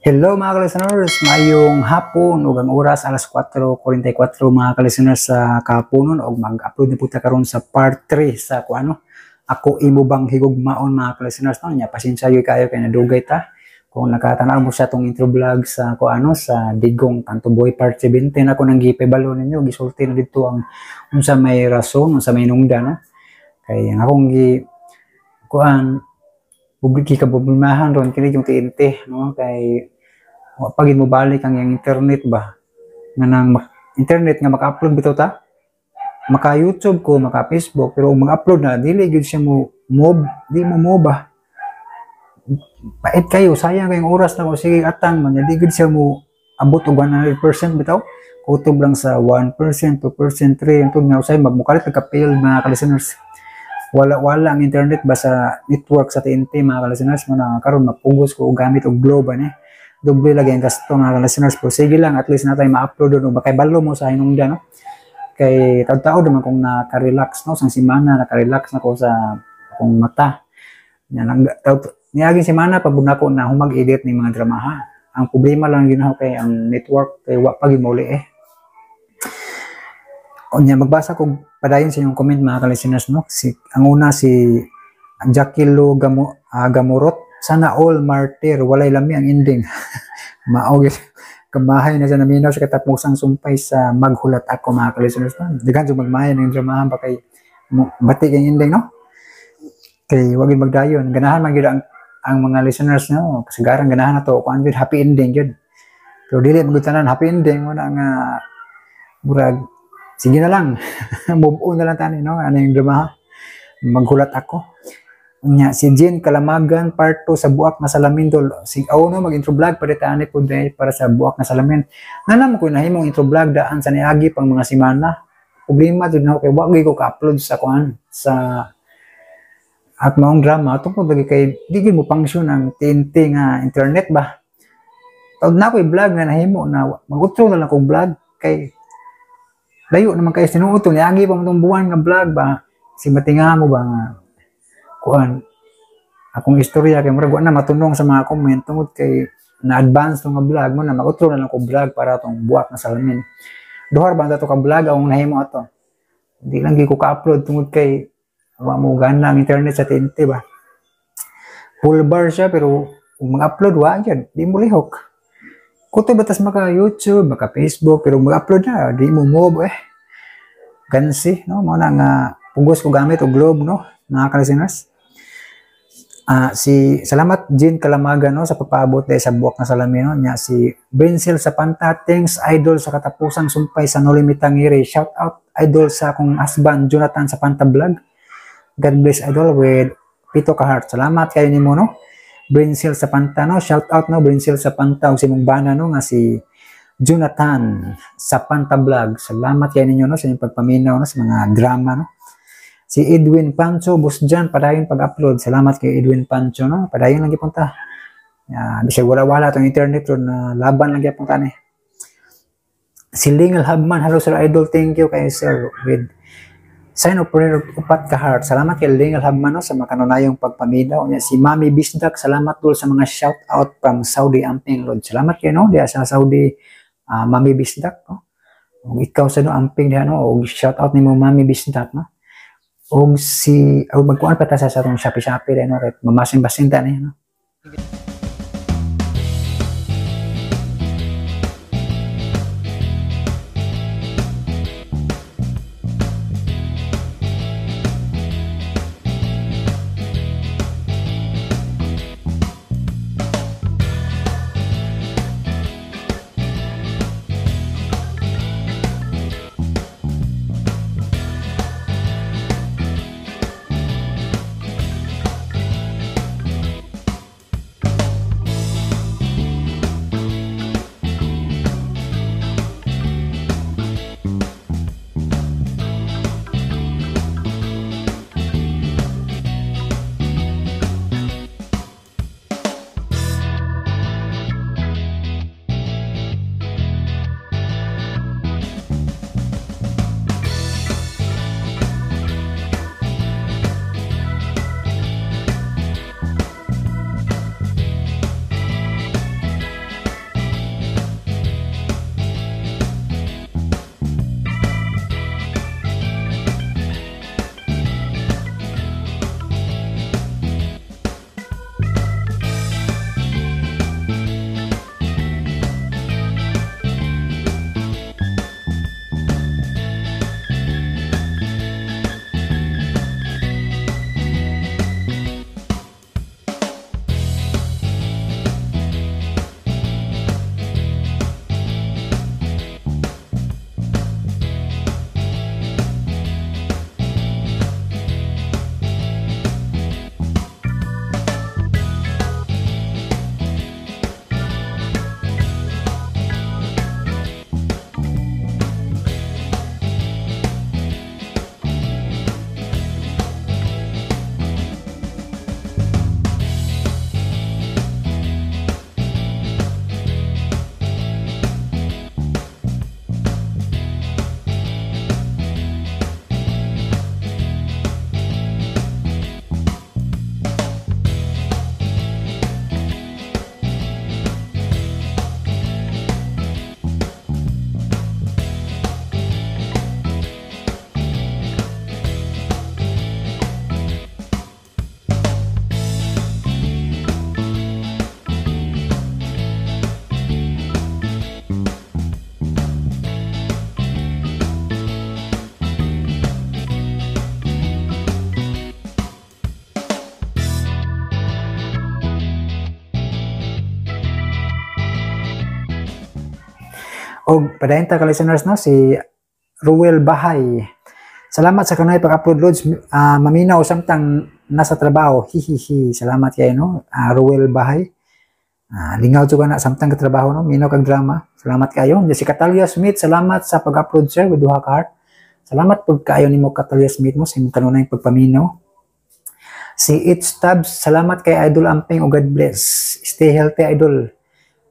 Hello mga ka-listeners, mayong hapon ug ang oras alas 4:44 mga ka-listeners sa kahaponon og mag-upload na puta karon sa part 3 sa kuano ako imo bang higugmaon mga ka-listeners no nya pasensya gyud kayo kay nadugay ta kung nakatanaw mo sa tong intro vlog sa kuano sa Digong Tanto Boy part 17 ako nang gipebalo ninyo gisulti na dito ang unsa may rason unsa may nungdan no kay ang akong kuan publiki ka problemahan ron kini yung TNT no kay pagin mo balik ang yung internet ba nga nang internet nga maka-upload bitaw ta maka YouTube ko maka Facebook pero mag-upload na dili gyud siya mo di mo ba pait kayo sayang kayong oras na mo sige atang man di gyud siya mo abot og 100% bitaw kutob lang sa 1% 2% 3 untud nga usay magmukalit ka fail mga listeners wala ang internet ba sa network sa TNT mga listeners mo na karon mapugos ko og gamit og globe ani doble lagi ang gasto mga listeners pero sige lang at least natay ma-upload no bakay balo mo sa hinungdan no kay taud-taud naman kung naka-relax no sang semana naka-relax na ko sa akong mata nya nang niaging semana pabud nako na humag edit ni mga drama ang problema lang ginaw kay ang network kay wa pa gimuli Onya magbasa ko padayon sa inyong comment mga listeners no ang una si Jakilo Gamurot sana all martyr walay lami ang ending maog kamahay na sa naminaw sa katapusang sumpay sa maghulat ako mga listeners no daghan jud magmahay ng dramahan pa kay batik ang ending no kay wag magdayon ganahan man gyud ang mga listeners no kasagaran ganahan nato kuan gyud happy ending gyud pero dili mo tanan happy ending mo na nga murag sige na lang move on na lang tani no ano yung drama maghulat ako nya si Jen Kalamagan part 2 sa buak na salamin dol si no mag intro vlog para taani pud para sa buak na salamin nanam ko nahimong intro vlog daan sa niagi pang mga semana problema jud na kay wa ko ka-upload sa kuan sa at maong drama tungkol lagi kay di mo function ang TNT nga internet ba tawd na ko vlog na nahimo na mag-utro na lang kog vlog kay layo naman kay sinuoto niagi pa mo tong buwan nga vlog ba si matinga mo ba nga kuan akong istorya kay murag wa na matunong sa mga comment tungod kay na-advance tong vlog mo na mag-utro na lang ko vlog para tong buwak na salamin duhar ba to ka vlog ang nahimo ato di lang gi ko ka-upload tungod kay wa mo gana ang internet sa TNT ba full bar siya pero kung mag-upload wa gyud di mo lihok kuto batas maka YouTube maka Facebook pero mag-upload na di mo move gansi no mo na nga pugos ko gamit og globe no mga ka-listeners si salamat Jean Kalamagan no sa pagpaabot sa buwak na salamin no nya si Brenzel sa Panta thanks idol sa katapusang sumpay sa No Limit Tangiri shout out idol sa akong husband Jonathan sa Panta vlog God bless idol with pito ka heart salamat kayo nimo no Brenzel sa Panta no shout out no Brenzel sa Panta ug si mong bana no nga si Jonathan sa Panta vlog salamat kayo ninyo no sa inyong pagpaminaw no sa mga drama no si Edwin Pancho, boss dyan, padayon pag-upload. Salamat kay Edwin Pancho, no? Padayon lang ipunta. Bisag wala-wala itong internet ron na laban lang ipunta ni. Si Lingal Habman, hello sir idol, thank you kay sir with sign of prayer upat ka heart. Salamat kay Lingal Habman no, sa makanunayong pagpaminaw. Si Mami Bisdak, salamat dul sa mga shout out from Saudi Amping Lord. Salamat kay no, diya sa Saudi Mami Bisdak. No? O ikaw sa no, Amping diya no, o shout out ni mo Mami Bisdak no. Og si magkuan pa ta sa atong Shopee no kay mamasin-basin ta ni no. O padayon ta ka listeners no si Ruel Bahay. Salamat sa kanay pag-upload loads, maminaw samtang nasa trabaho. Hihihi. Salamat kayo no. Ruel Bahay. Lingaw juga na samtang katrabaho no, minaw kag drama. Salamat kayo. Si Catalia Smith, salamat sa pag-upload sir with duha ka heart. Salamat pud kaayo nimo Catalia Smith mo sa imong kanunay pagpaminaw. Si It's Tabs, salamat kay Idol Amping o God bless. Stay healthy Idol.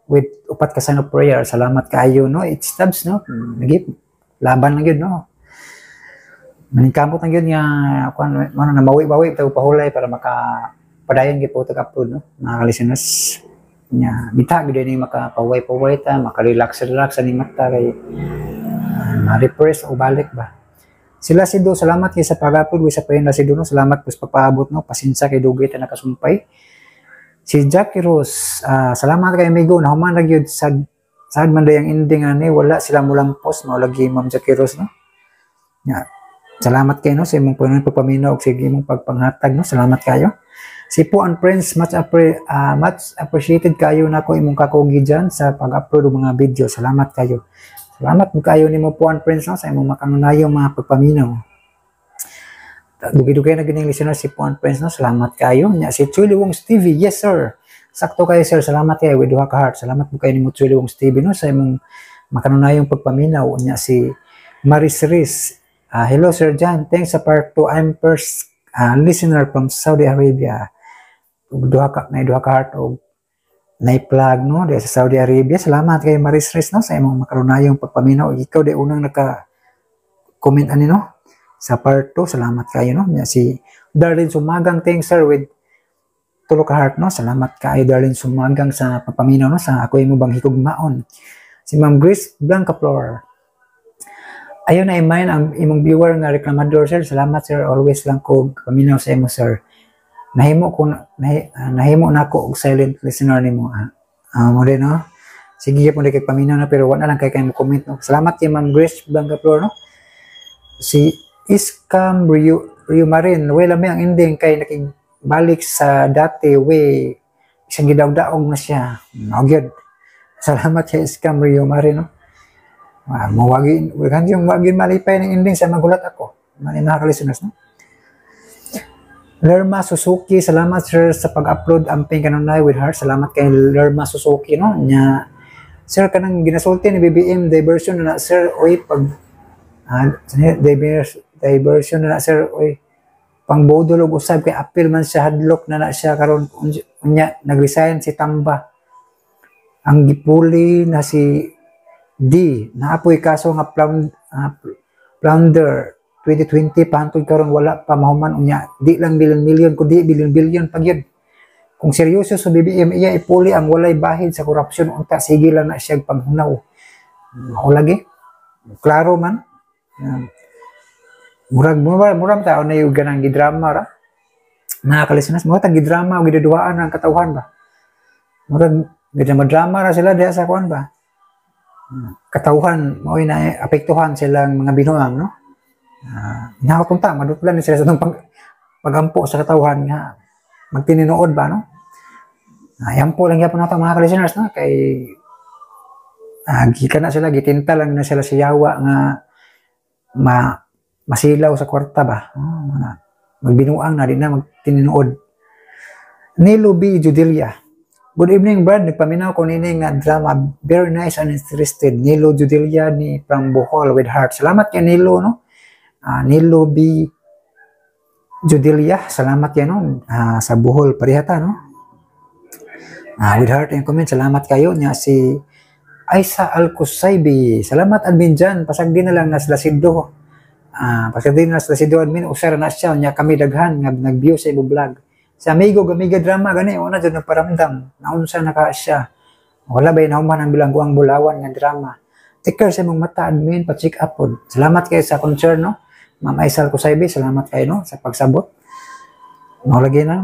With upat ka sign of prayer. Salamat kaayo no. It's Tabs no. Nagip laban lang yun no. Maningkamot lang yun nga kuan na mawi-bawi tayo pahulay para makapadayon gid po tag-upload no. Mga listeners nya bita gid ni makapaway-paway ta, makarelax-relax ani mata kay ma-refresh o balik ba. Sila si Do, salamat kay sa pag-upload sa payon na si Do no. Salamat po sa pagpaabot no. Pasensya kay dugay ta nakasumpay. Si Jackie Rose, salamat kay amigo na human ra gyud sa man dayang ending ani wala sila mulang post mo lagi Ma'am Jackie Rose no. Nya salamat kayo no sa imong pagpaminaw ug sige imong pagpanghatag no. Salamat kayo. Si Po and Friends, much appreciated kayo na ko imong kakugi dyan sa pag-upload ng mga video. Salamat kayo. Salamat mo kayo ni mo Po and Friends no, sa imong makanunayong mga pagpaminaw. Dugay-dugay na gining listener si Po and Friends no. Salamat kayo. Si Chuli Wong Stevie, yes sir. Sakto kayo sir. Salamat kayo with duha ka heart. Salamat mo kayo ni mo Chuli Wong Stevie no, sa imong makanunayong pagpaminaw. Si Maris Riz, hello Sir John, thanks sa part 2. I'm first listener from Saudi Arabia. Duha ka heart o na-plug no di sa Saudi Arabia. Salamat kay Maris Riz no sa imong makarunayong pagpaminaw. Ikaw di unang naka-comment ani no sa part 2. Salamat kayo no. Si Darlene Sumagang, thanks sir with tulo ka heart no. Salamat kayo Darlene Sumagang sa pagpaminaw no sa ako imo bang higugmaon. Si Ma'am Grace Blanca Flor, ayaw na imayin ang imong viewer nga reklamador sir. Salamat sir, always lang ko paminaw sa imo sir. Nahimo na ako og silent listener nimo. Mo din no. Sige po kay paminaw na pero wala lang kay mo comment no. Salamat kay Ma'am Grace Blanca Flor no. Si Iskam Rio Marin, wala may ang ending kay nakibalik sa dati way isang gidawdaog na siya. Magyud. Salamat kay Iskam Rio Marin no. Mawagin yung wagin malipay ng ending sa magulat ako. Mali mga listeners no. Lerma Suzuki, salamat sir sa pag-upload amping kanunay with heart. Salamat kay Lerma Suzuki no. Nya sir kanang ginasulti ni BBM diversion na sir oy pag diversion na sir oy pangbodol og usab kay appeal man siya hadlok na siya karon unya nagresign si Tamba. Ang gipuli na si D naapoy kaso nga plunder 2020 pantod karon wala pa mahuman unya di lang bilyon kundi bilyon pag yun. Kung seryoso sa BBM iya ipuli ang walay bahid sa korupsyon unta sige lang na siya paghunaw. Mao lagi klaro man. Murag taon na yung ganang gidrama ra. Mga kalisinas mo tang gidrama o giduduaan ang katawhan ba. Murag drama ra sila diha sa kuan ba. Katawhan mao na apektuhan silang mga binuang no. Nakakunta madutlan ni sila sa pagampo sa katawhan nga magtininuod ba no. Ayan po lang yapon nato mga listeners no kay gikan na sila gitinta lang na sila sa yawa nga masilaw sa kwarta ba. Magbinuang na di na magtininuod. Nilo B. Judelia, good evening Brad, nagpaminaw ko nini nga drama, very nice and interested. Nilo Judelia ni from Bohol with heart. Salamat kay Nilo no. Nilo B. Judelia, salamat yan no. Sa Bohol parihata no. With heart and comment, salamat kayo niya. Si Aisa Alcusaybi, salamat admin dyan, pasagdi na lang nas Lasido. Pasagdi na nas Lasido admin, usara na siya niya kami daghan nga nag-view sa ibo vlog. Sa amigo gamiga drama gani wala jud nagparamdam naunsa na ka siya. Wala bay nahuman ang bilangguang bulawan nga drama. Take care sa imong mata admin, pa-check up pod. Salamat kayo sa concern no. Ma'am Aisal Kusaybi, salamat kayo no sa pagsabot. Mao lagi na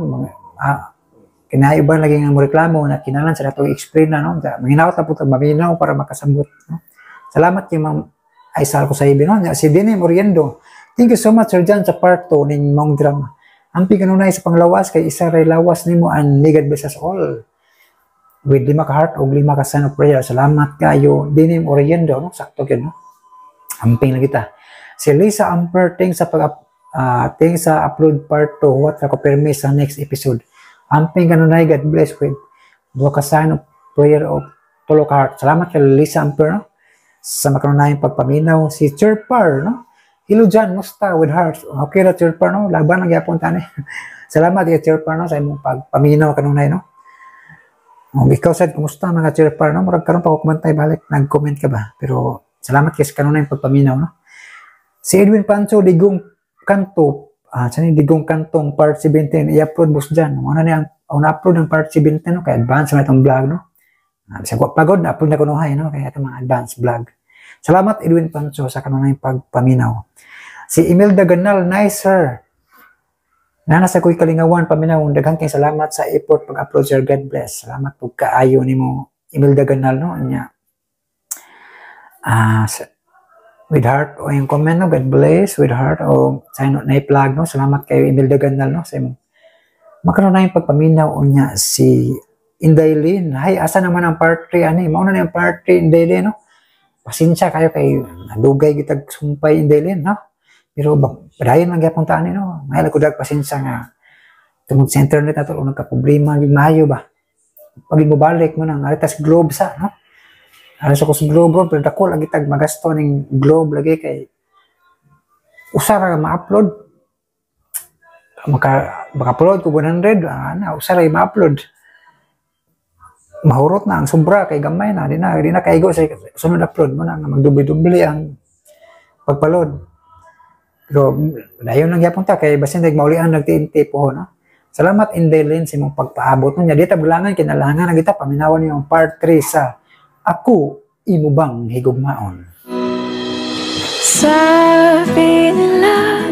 kinaiban lagi nga mo reklamo na kinalan sa nato i-explain na no. Manginawat na po maminaw para makasabot no. Salamat kay Ma'am Aisal Kusaybi no. Si Dini Moriendo, thank you so much Sir John sa part 2 ning mong drama. Ampi kanunay sa panglawas kay isa ray lawas nimo and may God bless us all. with 5 ka heart o 5 ka sign of prayer. Salamat kayo. Dinim oriendo, no? Sakto yun, no? Amping lang kita. Si Lisa Amper, ting sa upload part 2, what ako permi sa next episode. Amping kanunay, God bless with 2 ka sign of prayer o 3 ka heart. Salamat kay Lisa Amper, no? Sa makanunayang pagpaminaw. Si Chirpar, no? Hello John, musta with hearts? Okay na Chirpar, no? Laban ang yapon tani. Salamat kay Chirpar, no? Sa imong pagpaminaw kanunay, no? Ikaw sad, kumusta mga Chirpar, no? Murag karon pa ko kumantay balik, nag-comment ka ba? Pero salamat kay sa kanunay pagpaminaw, no? Si Edwin Pancho, Digong Kanto, saan yung Digong Kantong part 17, i-upload boss dyan. Ano na yung na-upload ng part 17, no? Kaya advance na itong vlog, no? Bisag ko pagod, na-upload na kunuhay, no? Kaya ito mga advance vlog. Salamat Edwin Pancho sa kanunay pagpaminaw. Si Imelda Ganal, nice sir. Nasa ko'y kalingawan, paminaw. Daghang kayong salamat sa effort pag-upload, sir. God bless. Salamat po kaayo ni mo, Imelda Ganal, no? Anya. With heart, o yung comment, no? God bless, with heart, o sa na-plug, no? Salamat kayo, Imelda Ganal, no? Sa makaroon na yung pagpaminaw, o niya, si Indaylin. Hay, asa naman ang part 3, ani? Mauna na yung part 3, Indaylin, no? Pasensya kayo kay nadugay kitag sumpay Indaylin, no? Pero padayon lang gyapon ta ani, no? May ko dag pasensya nga tungod sa internet nato o nagka-problema gyud maayo ba. Pag mo balik mo nang aritas globe sa, no? Aras ko sa globe bro, pero dako lagi tag magasto ning globe lagi kay usa ra ma-upload. Maka-upload ko 100, usa ra ma-upload. Mahurot na ang sobra kay gamay na, di na kaigo sa sunod upload mo na magdubli-dubli ang pagpaload. Pero dayon lang gyapon ta kay basin maulian nagtiinti po, no? Salamat Indaylin sa imong pagpaabot niya. Dita bulangan kinalangan na kita paminawan niyo ang part 3 sa Ako Imo Bang Higugmaon. Sabi nila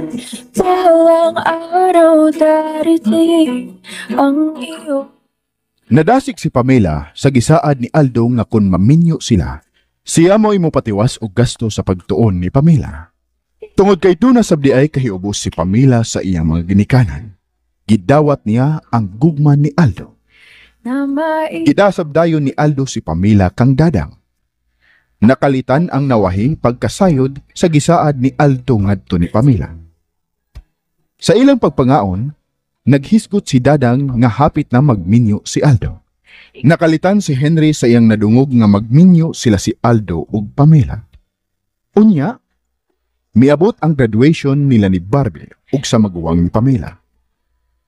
walang araw darating ang iyo. Nadasik si Pamela sa gisaad ni Aldo nga kun maminyo sila, siya mo imo patiwas og gasto sa pagtuon ni Pamela. Tungod kay duna sabdi ay kahiubos si Pamela sa iyang mga ginikanan. Gidawat niya ang gugma ni Aldo. Gidasab dayon ni Aldo si Pamela kang dadang. Nakalitan ang nawahing pagkasayod sa gisaad ni Aldo ngadto ni Pamela. Sa ilang pagpangaon, naghisgot si Dadang nga hapit na magminyo si Aldo. Nakalitan si Henry sa iyang nadungog nga magminyo sila si Aldo ug Pamela. Unya, miabot ang graduation nila ni Barbie ug sa maguwang ni Pamela.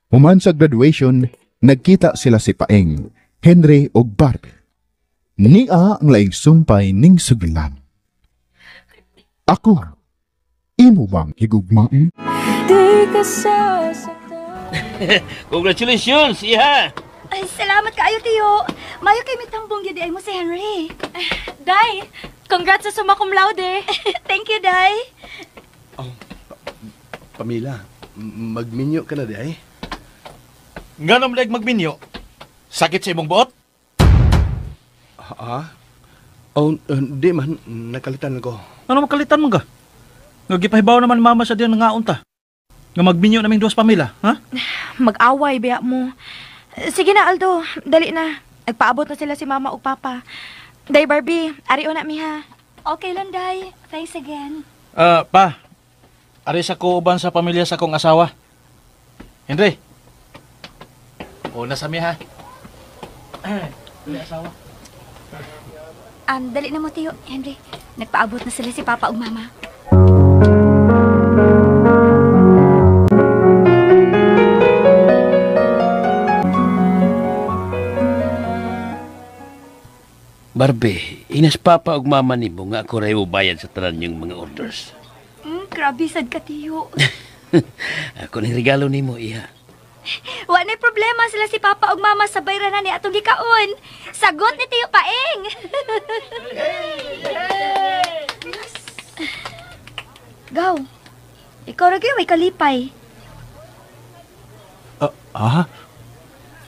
Human sa graduation, nagkita sila si Paeng, Henry ug Barbie. Nia ang laing sumpay ning sugilan. Ako, imo bang higugmaon? Di ka sasaktan. Congratulations, iha! Ay, salamat kaayo, tiyo. Mayo kay mitambong yun ay mo si Henry. Day, congrats sa summa cum laude. Thank you, Day. Oh, Pamela, magminyo ka na di ay? Nga naman like magminyo. Sakit sa imong buot? Oh, di man, nakalitan ko. Ano makalitan mo ka? Nga gipahibaw naman mama sa diyan nga unta. Nga magminyo naming duwas Pamela, ha? Mag-away, biya mo. Sige na, Aldo. Dali na. Nagpaabot na sila si Mama o Papa. Day, Barbie. Ari na, miha. Okay lang, Day. Thanks again. Pa. Ari sa ko uban sa pamilya sa kong asawa. Henry. O, nasa miha. Dali asawa. Dali na mo, tiyo, Henry. Nagpaabot na sila si Papa o Mama. Barbie, inas papa og mama nimo nga ako ray bayad sa tanan niyong mga orders. Grabe sad ka, tiyo. Ako ning regalo nimo, iha. Wa na problema sila si Papa ug Mama sa bayranan ni atong gikaon. Sagot ni Tiyo Paeng. Gaw. Ikaw ra gyud may kalipay.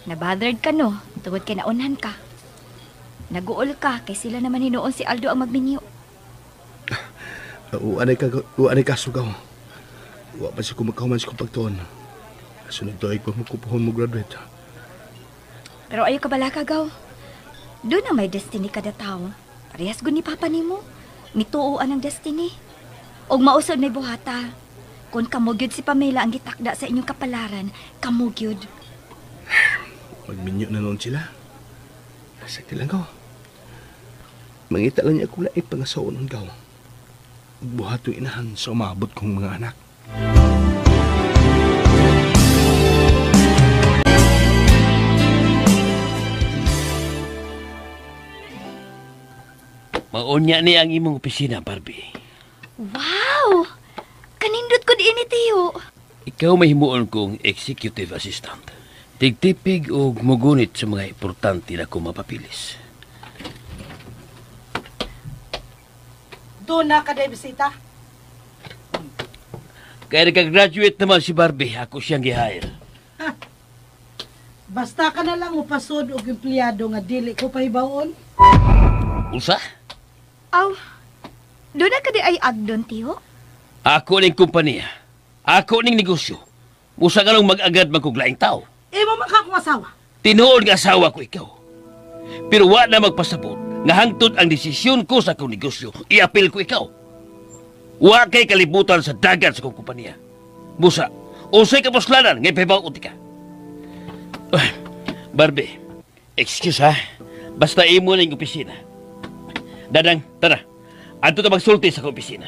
Nabothered ka no, tungod kay naunhan ka. Naguol ka kay sila naman hinuon si Aldo ang magminyo. Uanay ka sugaw. Wa pa si kumakahuman sa pagtuon. Sunod to ay pa mo kupuhon mo graduate. Pero ayaw ka bala ka, Gaw. Doon na may destiny kada tao. Parehas gud ni Papa nimo. Mituoan ang destiny. Og mausod may buhata. Kung kamugyod si Pamela ang gitakda sa inyong kapalaran, kamugyod. Magminyo na noon sila. Sakti lang ko. Mangita lang niya kung laing pangasaon ng gaw. Buhato inahan sa umabot kong mga anak. Maunya ni ang imong opisina, Barbie. Wow! Kanindot ko diin ni Tiyo. Ikaw mahimuon kong executive assistant. Tigtipig o mugunit sa mga importante na kong mapapilis. Doon na ka, bisita. Kaya nag-graduate naman si Barbie, ako siyang gihire. Basta ka na lang upasod og empleyado nga dili ko pahibawon. Usa? Aw, doon na ka di ay agdon, Tiyo? Ako ning kumpanya. Ako ning negosyo. Usa ka lang mag-agad magkuglaing tao. Imo man ka akong asawa. Tinuod nga asawa ko ikaw. Pero wa na magpasabot nga hangtod ang desisyon ko sa akong negosyo. Iapil ko ikaw. Wa kay kalibutan sa dagat sa akong kumpanya. Busa, usay ka puslanan ngay pahibaw uti ka. Barbie, excuse ha. Basta imo na yung opisina. Dadang, tara. Adto ta magsulti sa akong opisina.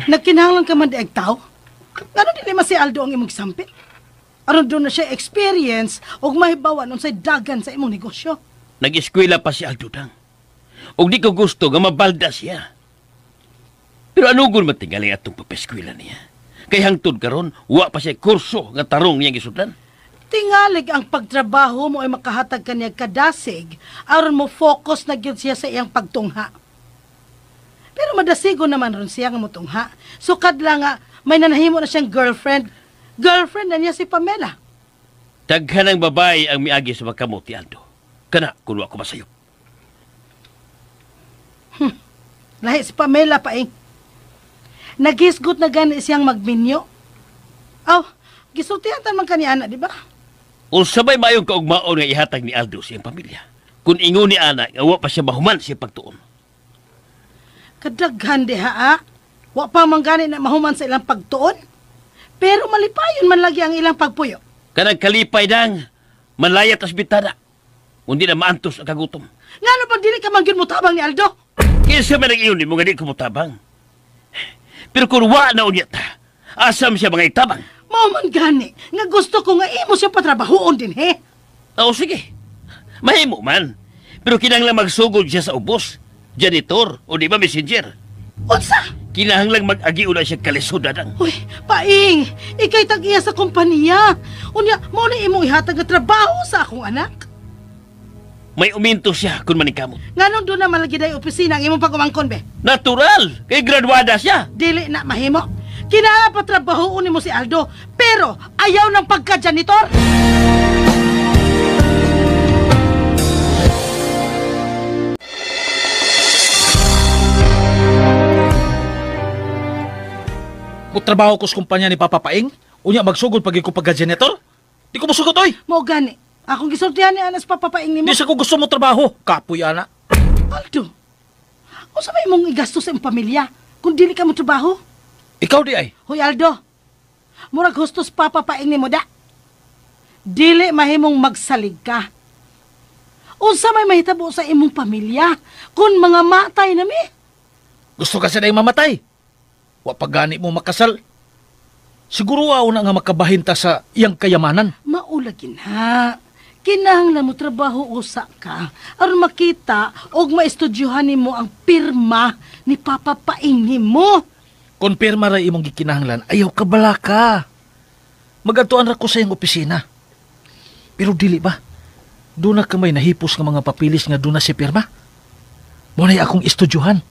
Nagkinahanglan ka man di agtaw? Ngano dili man si Aldo ang imong gisampit? Aron doon na siya experience og mahibawan unsay dagan sa imong negosyo. Nag-eskwela pa si Aldo Dang. Og di ko gusto nga mabalda siya. Pero ano gun matingali atong papeskwela niya? Kay hangtod karon wa pa siya kurso nga tarong niyang gisudlan. Tingalig ang pagtrabaho mo ay makahatag kaniya kadasig aron mo focus na gyud siya sa iyang pagtungha. Pero madasigo naman ron siya nga motungha. Sukad lang nga may nanahimo na siyang girlfriend. Girlfriend na niya si Pamela. Daghan ng babae ang miagi sa magkamot ni Aldo. Kana kung wa ko masayop. Lahi si Pamela pa eh. Nagisgot na gani siyang magminyo. Aw, gisultihan man kani ana, di ba? Unsa may mayong kaugmaon nga ihatag ni Aldo sa iyang pamilya? Kung ingon ni ana nga wa pa siya mahuman siya pagtuon. Kadaghan diha. Wa pa man gani na mahuman sa ilang pagtuon. Pero malipayon man lagi ang ilang pagpuyo. Kanang kalipay dang manlayat as bitana. Undi na maantos ang kagutom. Ngano pag dili ka man gyud motabang ni Aldo? Kinsa man ang iyon mo nga di kumutabang. Pero kung wa na unya ta, asam siya mga itabang. Mao man gani nga gusto ko nga imo siya patrabahoon din he. O sige, mahimo man. Pero kinahanglang magsugod siya sa ubos, janitor o di ba messenger. Unsa? Kinahanglang mag-agi una siya kalisod dadang. Uy, paing, ikay tag-iya sa kompanya. Unya, mo na imong ihatag nga trabaho sa akong anak. May uminto siya kung manikamot. Nganong doon na malagi day opisina ang imong pag-umangkon, be? Natural! Kay graduada siya. Dili na mahimo. Kinahanglan patrabahoon nimo si Aldo, pero ayaw ng pagka-janitor. Trabaho ko sa kumpanya ni Papa Paing, unya magsugod pag ko pagka-janitor. Di ko masugod, oy! Mo gani, akong gisultihan ni Anas papapaing nimo. Di sa ko gusto mo trabaho, kapoy ana. Aldo, unsa may mong igasto sa imong pamilya kung dili ka mo trabaho? Ikaw di ay. Hoy Aldo, murag hustos papapaing nimo da. Dili mahimong magsalig ka. Unsa may mahitabo sa imong pamilya kung mga matay na mi? Gusto ka sa day mamatay. Wa pa gani mo makasal. Siguro aw na nga makabahinta sa iyang kayamanan. Maulagin ha. Kinahanglan mo trabaho usa ka aron makita og maistudyuhan nimo ang pirma ni Papa Paing nimo. Kung pirma ra imong gikinahanglan, ayaw ka bala ka. Magadtuan ra ko sa iyang opisina. Pero dili ba? Doon na ka may nahipos nga mga papilis nga doon na si pirma. Muna'y akong istudyuhan.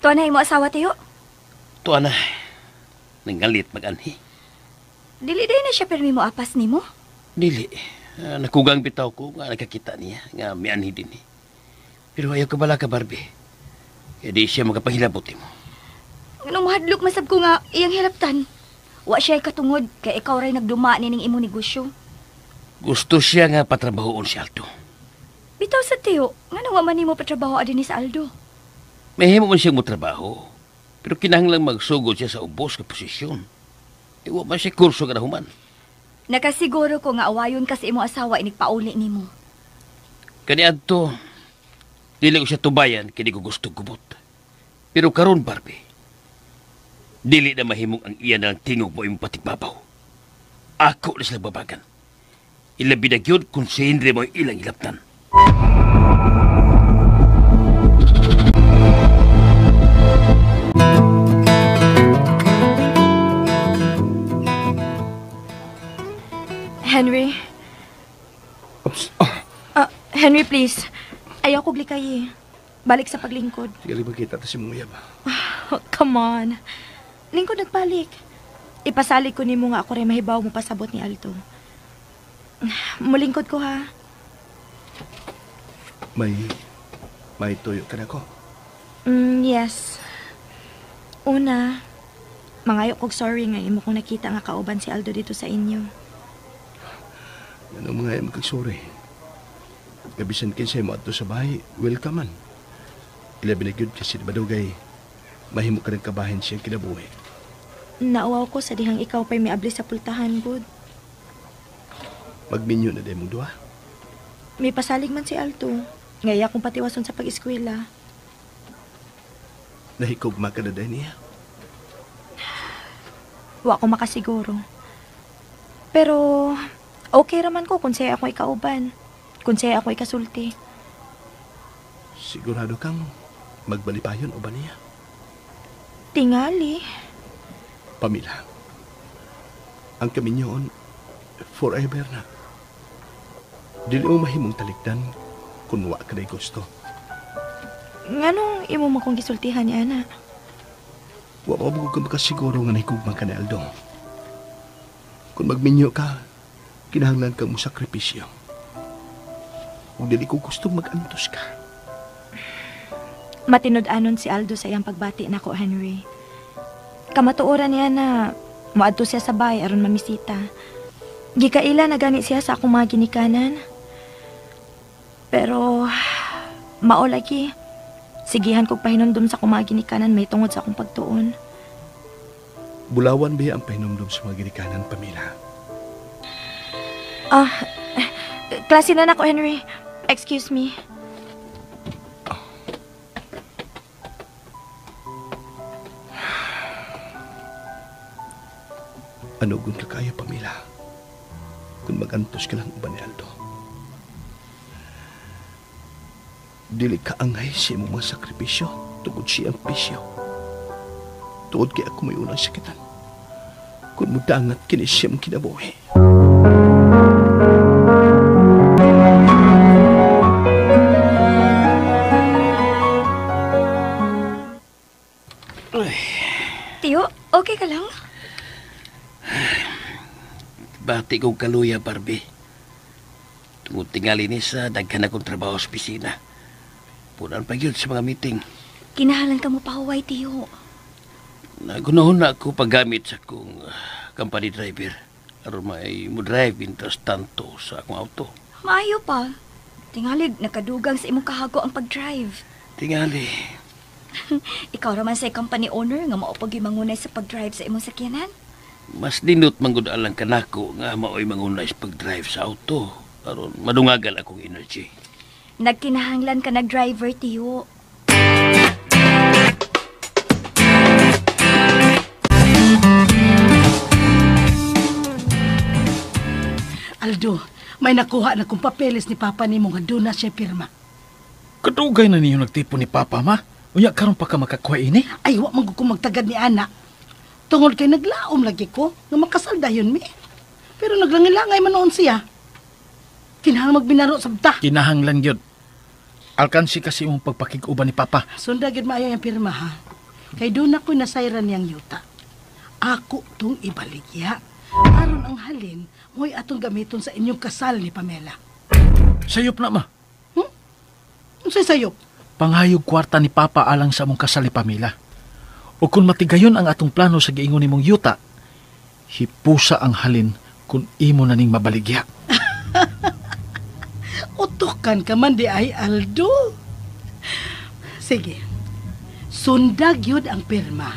Tuwa na imo asawa, Tiyo. Tuwa na. Nanggalit mag-anhi. Dili day na siya permi mo apas nimo. Dili. Nakugang bitaw ko nga nakakita niya nga may anhi din eh. Pero ayaw ka bala ka, Barbie. Kaya di siya magapahilabot mo. Anong mahadlok masab ko nga iyang hilaptan. Wa siya katungod, kay ikaw ray nagduma ni ning imo negosyo. Gusto siya nga patrabahoon si Aldo. Bitaw sa tiyo, nga nawa man nimo patrabaho adin ni sa Aldo. Mahimo man siyang motrabaho. Pero kinahanglang magsugod siya sa ubos ka posisyon. Iwa man siya kurso ka na human. Nakasiguro ko nga awayon ka sa imo asawa inig-pauli nimo. Kaniadto, dili ko siya tubayan kini ko gusto gubot. Pero karon, Barbie, dili na mahimong ang iya ng tingog mo imong patigbabaw. Ako na sila babagan. Ilabi na gyud kung si Henry mo ilang ilaptan. Henry? Oops. Henry, please. Ayaw ko glikay. Balik sa paglingkod. Sige, magkita ta si Muya ba? Oh, come on. Lingkod nagbalik. Ipasalig ko ni mo nga ako rin mahibaw mo pasabot ni Alto. Mulingkod ko ha. May tuyo ka na ko. Yes. Una, mangayo kog sorry nga imo kong nakita nga kauban si Aldo dito sa inyo. Ano mga yung magkagsorry? Gabisan kayo sa mo ato sa bahay, welcome man. Ilabi na gyud kasi badugay, mahimo ka rin kabahin siyang kinabuhi. Nauwaw ko sa dihang ikaw pa'y may abli sa pultahan, good. Magminyo na din mong duha. May pasalig man si Alto. Ngaya kong patiwason sa pag-eskwela. Nahikugma ka na din niya. Wa ko makasiguro. Pero, okay raman ko kung saya ako ikauban. Kung saya ako ikasulti. Sigurado kang magbalipayon o ba niya? Tingali. Pamila. Ang kaminyoon, forever na. Dili mo mahimong talikdan kung wa ka na'y gusto. Nganong imo mo kong gisultihan ni Ana? Wa mabugog ka makasiguro nga nahikugma ka ni Aldo. Kung magminyo ka, kinahanglan kang mo sakripisyo. Kung dili ko gusto mag-antos ka. Matinud-anon si Aldo sa iyang pagbati nako, Henry. Kamatuoran niya na maadto siya sa bahay aron mamisita. Gikaila na gani siya sa akong mga ginikanan. Pero, mao lagi. Sigihan kog pahinumdum sa akong mga ginikanan may tungod sa akong pagtuon. Bulawan ba ang pahinumdum sa mga ginikanan, Pamila? Klase na nako, Henry. Excuse me. Ano kung kakaya, Pamila? Kung mag-antos ka lang ba ni Aldo? Dili ka angay sa imong mga sakripisyo tungod siyang pisyo. Tungod kaya ako may unang sakitan. Kung mudangat kini siyang kinabuhi. Tiyo, okay ka lang? Bati kong kaluya, Barbie. Tungod tingali ni sa daghan akong trabaho sa opisina. Punan pa yun sa mga meeting. Kinahalan ka mo pahuway, Tiyo. Nagunahon na ako paggamit sa akong company driver. Aron may mo drive intras tanto sa akong auto. Maayo pa. Tingalig, nakadugang sa imong kahago ang pag-drive. Tingali. Ikaw raman sa company owner nga maupag mangunay sa pag-drive sa imong sakyanan. Mas dinot manggod alang kanako nga maoy mangunay sa pag-drive sa auto. Aron madungagan akong energy. Nagkinahanglan ka nag-driver, Tiyo. Aldo, may nakuha na kong papeles ni Papa ni mo nga doon na siya pirma. Kadugay na ninyo nagtipo ni Papa, ma. Unya karon pa ka makakuha ini? Ay, wa man ko magtagad ni Ana. Tungod kay naglaom lagi ko nga makasalda yun mi. Pero naglangilangay man noon siya. Kinahang magbinaro sa bta. Kinahanglan gyud. Alkansi kasi mong pagpakig-uban ni Papa. Sunda gyud maayo yung pirma ha. Kay doon ako nasayran niyang yuta. Ako tong ibaligya. aron ang halin mo'y atong gamiton sa inyong kasal ni Pamela. Sayop na, ma. Unsay sayop? Panghayog kwarta ni Papa alang sa among kasal ni Pamela. O kung matigayon ang atong plano sa giingon nimong yuta, hipusa ang halin kung imo na ning mabaligya. Utukan ka man di ay, Aldo. Sige, sundag yun ang pirma.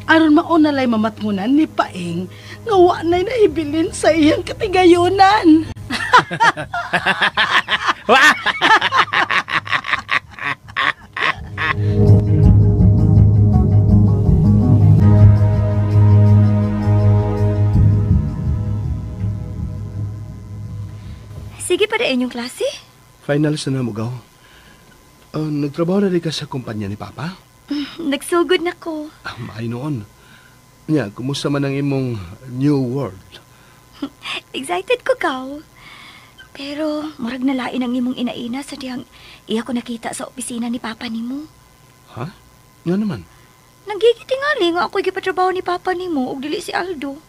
Aron mauna lay mamatngunan ni Paeng nga wa na'y naibilin sa iyang katigayunan. Sige pa rin yung klase. Finals na mo, gaw. Nagtrabaho na rin ka sa kumpanya ni Papa? Nagsugod na ko. Maay noon. Nya, kumusta man ang imong new world? Excited ko, Kaw. Pero, murag nalain ang imong inaina sa diyang iya ko nakita sa opisina ni Papa nimo. Ha? Nga naman. Nagigitingali nga ako'y gipatrabaho ni Papa nimo ug dili si Aldo.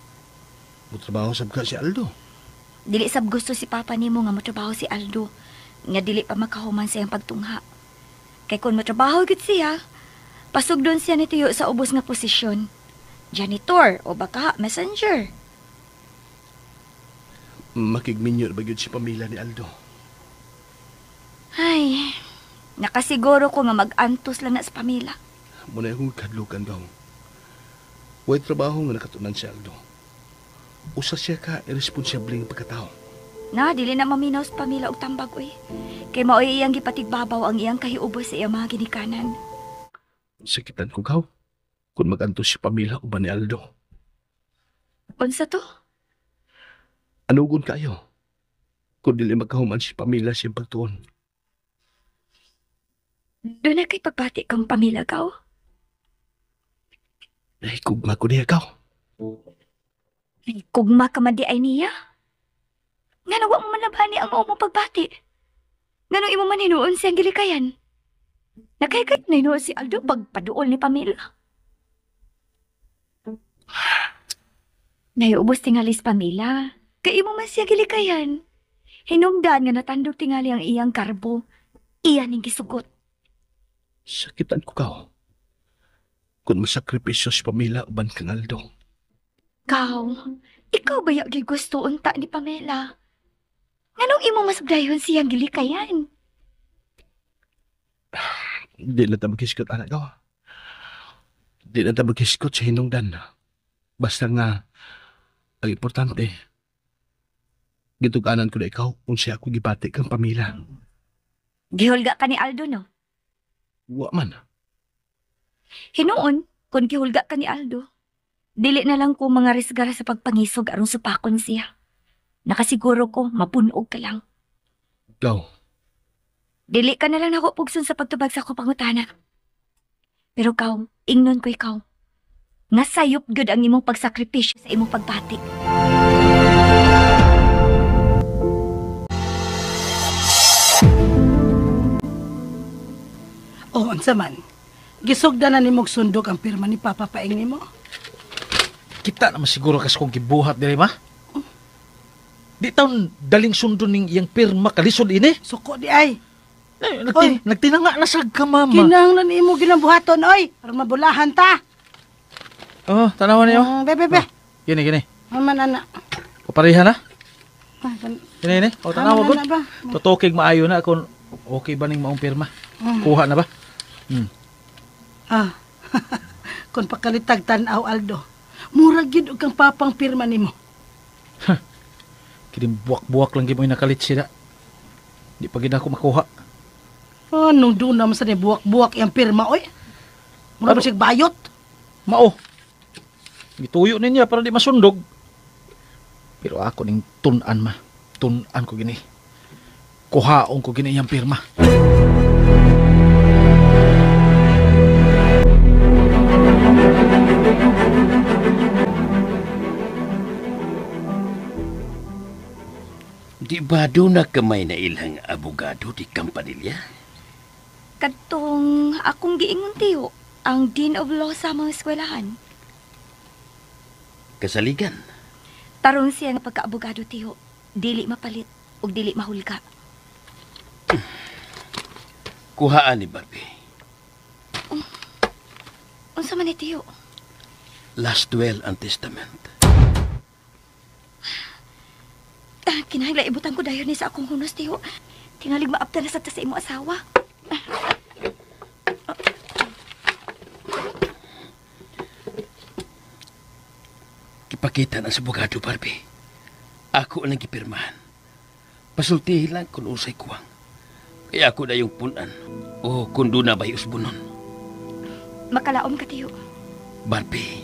Mutrabaho sab ka si Aldo. Dili sab gusto si Papa nimo nga motrabaho si Aldo. Nga dili pa makahuman sa iyang pagtungha. Kay kung motrabaho gid siya, pasugdon siya ni Tiyo sa ubos nga posisyon. Janitor o baka messenger. Makigminyo na ba yun si Pamela ni Aldo? Ay, nakasiguro ko nga mag-antos lang na sa Pamela. Muna akong kadlukan, gaw. Huwag trabaho nga nakatunan si Aldo. Usa siya ka irresponsibleng pagkatao. Na, dili na maminaw sa Pamela og tambag, uy. Kay maoy iyang gipatigbabaw ang iyang kahiubos sa iyang mga ginikanan. Sakitan ko, gaw. Kung mag-antos si Pamela o ba ni Aldo. Unsa to? Anugon kayo? Kung dili magkahuman si Pamela siyang pagtuon. Doon na kay pagbati kang Pamela, Kaw. Ay, kugma ko niya, gaw. Kugma ka man di ay niya. Nga nawa mo manabani ang mao mo pagbati. Nga nung imo man hinuon siyang gilikayan. Nakahigit na hinuon si Aldo pagpaduol ni Pamela. Naiubos tingali si Pamela. Kay imo man siya gilikayan. Hinungdan nga natandog tingali ang iyang karbo. Iyan ang gisugot. Sakitan ko, gaw. Kung masakripisyo si Pamela uban kang Aldo. Kaw, ikaw ba yung gusto unta ni Pamela? Nganong imo masugdayon siyang gilikayan? Di na ta maghiskot, anak, gaw. Di na ta maghiskot sa hinungdan. Basta nga, ang importante, gituganan ko na ikaw kung siya ako gibati kang Pamela. Gihulga ka ni Aldo, no? Wa man. Hinuon, kung gihulga ka ni Aldo, dili na lang ko mga risgara sa pagpangisog aron supakon siya. Nakasiguro ko, mapunog ka lang. Gaw. Dili ka na lang ako pugson sa pagtubag sa kupangutana. Pero kaw, ingnon ko ikaw. Nga sayop gud ang imong pagsakripisyo sa imong pagbati. O, unsa man. Gisugda na nimog sundog ang pirma ni Papa Paeng nimo. Kita naman siguro kas kong gibuhat diri, ma. Di taon daling sundo ning iyang pirma kalisod ini. Suko di ay. Eh, nagtinanga na sa ka, mama. Kinahanglan nimo ginabuhaton, oy. Aron mabulahan ta. Oh, tanawan niyo. Be. Gini. Maman ana. Papareha na? Ah, Gini. O, tanawa gud. na ba? Tutokig maayo na kung okay ba ning maong pirma. Kuha na ba? Ah. Kung pakalitag tanaw, Aldo. Murag gid og kang papang pirma nimo. Kining buwak-buwak lang gimoy nakalit sila. Di pa gid ako makuha. Anong doon naman sa ni buwak-buwak yung pirma, oy? Mura ba Ano? siya bayot? Mao. Gituyo niya para di masundog. Pero ako ning tun-an, ma. Tun-an ko gini. Kuhaon ko gini iyang pirma. Di ba doon na kamay na ilang abogado di Campanilla? Kadtong akong giingon tiyo, ang Dean of Law sa mga eskwelahan. Kasaligan. Tarong siya nga pagkaabogado, tiyo. Dili mapalit o dili mahulga. Kuhaan ni Barbie. Unsa man ni tiyo? Last will and testament. Kinahanglan ibutan ko dayon ni sa akong hunos, tiyo. Tingalig maapta na sa imo asawa. Kipakita na sa abogado, Barbie. Ako ang nagipirmahan. Pasultihin lang kung usay kuwang. Kaya ako na yung punan. O kung doon na ba'y usbunon. Makalaom ka, tiyo. Barbie,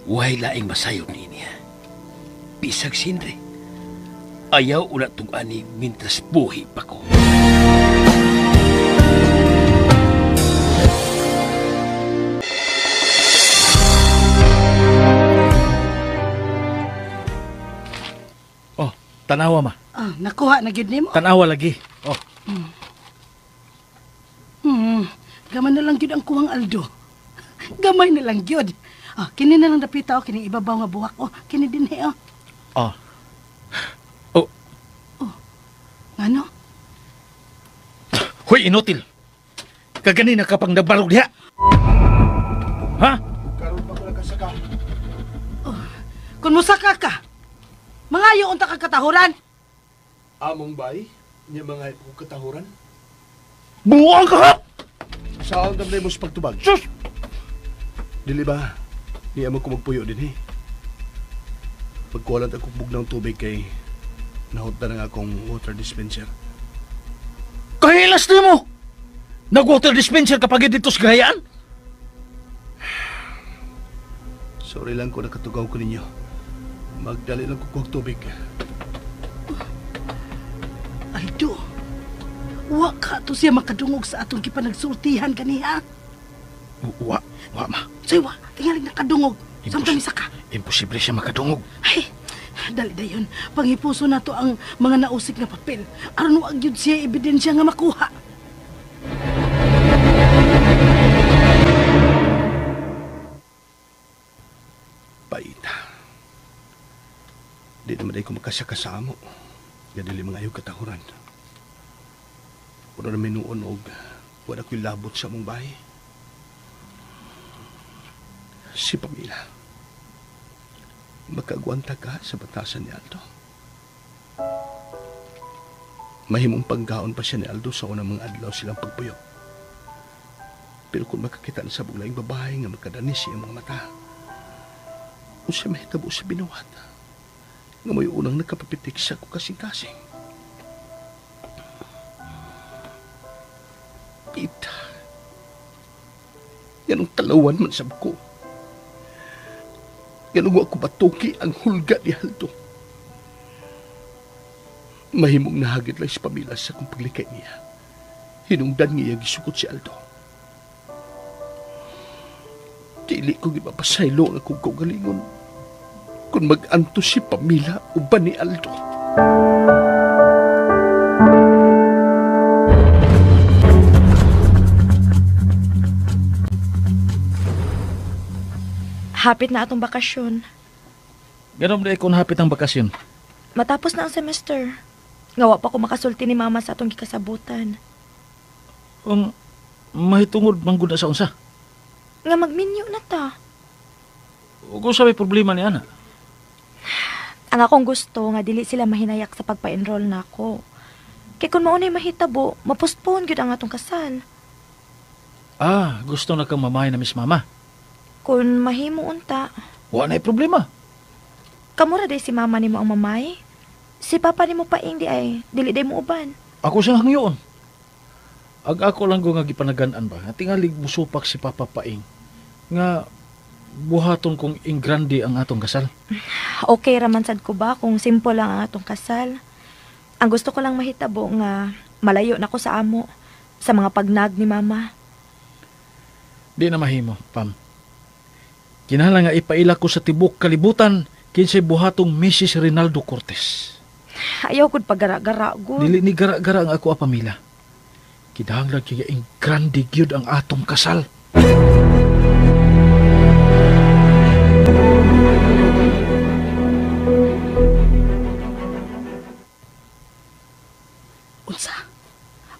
way laing masayod niya. Bisag sindre. Ayaw ulat tong ani mintras buhi pa ko. Oh, tanawa ma. Nakuha na gyud nimo. Tanawa lagi. Oh, Gamay na lang gyud ang kuwang Aldo. Gamay na lang gyud. Kini na lang dapita o kini ibabaw nga buhak o. Kini dinhi o. oh. Ngano? Hoy, inutil. Kaganina ka pang nabarog diha. Ha? Karon pa ko nakasaka. Kung musaka ka, mangayo unta ka katahuran. Among bay, niya mga katahuran. Buwang ka ha! Saan damay mo sa pagtubag? Sus! Dili ba? Niya mo ko magpuyo din eh. Pagkuwalat ako bugnaw tubig kay nahunta na nga akong water dispenser. Kahilas na mo! Nag-water dispenser kapag dito sa gayaan? Sorry lang kung nakatugaw ko ninyo. Magdali lang ko kuwag tubig. Aldo, wa ka to siya makadungog sa atong kipanagsultihan kaniha. Wa ma. Say wa, tingalig nakadungog. Samtang isa ka. Imposible siya makadungog. Ay, dali dayon. Panghipuso na to ang mga nausik na papel. Aron wag yun siya ebidensya nga makuha. Paita. Di naman ay ko makasakasamo. Nga dili mga ayaw katahuran. Wala na minuon og wala ko'y labot sa mong bahay. Si Pamela. Makagwanta ka sa batasan ni Aldo. Mahimong paggaon pa siya ni Aldo sa unang mga adlaw silang pagpuyo. Pero kung makakita na sa buglaing babae nga makadanis siya mga mata, o siya mahitabo sa binuhat, nga may unang nakapapitik siya ko kasing-kasing. Pita. Yan ang talawan man sa buko. Ganun ako batuki ang hulga ni Aldo. Mahimong nahagit lang si Pamela sa kong paglikay niya. Hinungdan niya gisukot si Aldo. Dili ko gipapasaylo ang akong kaugalingon kung mag-anto si Pamela o ba ni Aldo. Hapit na atong bakasyon. Ganon na ikon hapit ang bakasyon. Matapos na ang semester. Ngawa pa ko makasulti ni mama sa atong gikasabutan. Ang mahitungod mangguna sa unsa. Nga magminyo na ta. O kung sa may problema ni Ana. Ang akong gusto nga dili sila mahinayak sa pagpa-enroll na ako. Kaya kung maunay mahitabo, mapostpone gyud ang atong kasal. Gusto na kang mamahay na Miss Mama. Kung mahimo unta, Wala na'y problema. kamura day si mama nimo ang mamay. Si papa nimo paing di ay dili day mo uban. Ako siyang hangyoon. Ako lang ko nga gipanagan-an ba. Tingalig musupak si Papa Paing. Nga buhaton kong ingrandi ang atong kasal. Okay raman sad ko ba kung simple lang ang atong kasal. Ang gusto ko lang mahitabo nga malayo na ko sa amo sa mga pagnag ni mama. Di na mahimo, Pam. Kinahanglan nga ipaila ko sa tibok kalibutan kinsay buhatong Mrs. Rinaldo Cortez. Ayaw gud pagara-gara gud. Dili ni gara-gara ang ako a pamilya. Kinahanglan kaya ing grande gyud ang atong kasal.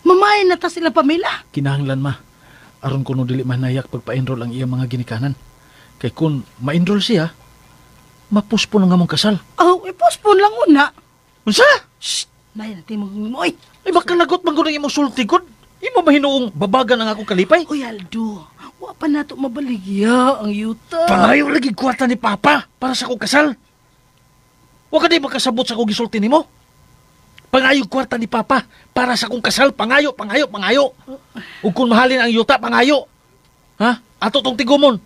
Mamay na ta sila Pamela. Kinahanglan ma. Aron kuno dili manayak pagpa-enroll ang iyang mga ginikanan. Kay kun ma-enroll siya, mapuspon ang among kasal. Oh, ipospon lang una. Unsa? Shh! May natin mag-umoy. Ay makalagot man gud ang imong sulti gud. Imo mahinuong babagan ang akong kalipay. Uy, Aldo. Wa pa nato mabaligya ang yuta. Pangayo lagi kwarta ni Papa para sa akong kasal. Wa ka di makasabot sa akong gisulti nimo. Pangayo kwarta ni Papa para sa akong kasal. Pangayo. Ug kung mahalin ang yuta, pangayo. Ha? Ato tong tigumon.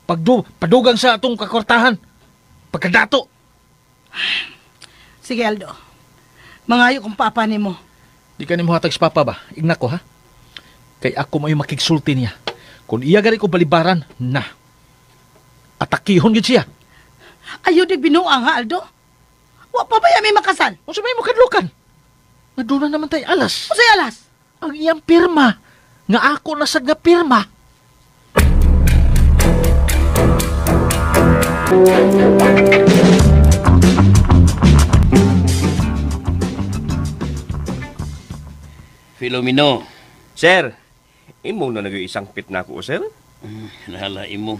Padugang sa atong kakwartahan. Pagkadato. Sige, Aldo. Mangayo kung papa ni mo. Di ka ni mo hatag sa Papa ba? Igna ko ha? Kay ako may makigsulti niya. Kung iya gari ko balibaran, na. Atakihon gid siya. Ayaw di binuang ha, Aldo? Wa pa ba yan may makasal? Kung sa may makadlukan. Nga doon na naman tayo alas. O say alas? Ang iyang pirma. Nga ako nasag nga pirma. Filomeno. Sir, imo na nag-isang pit na ako, sir? Nahala imo.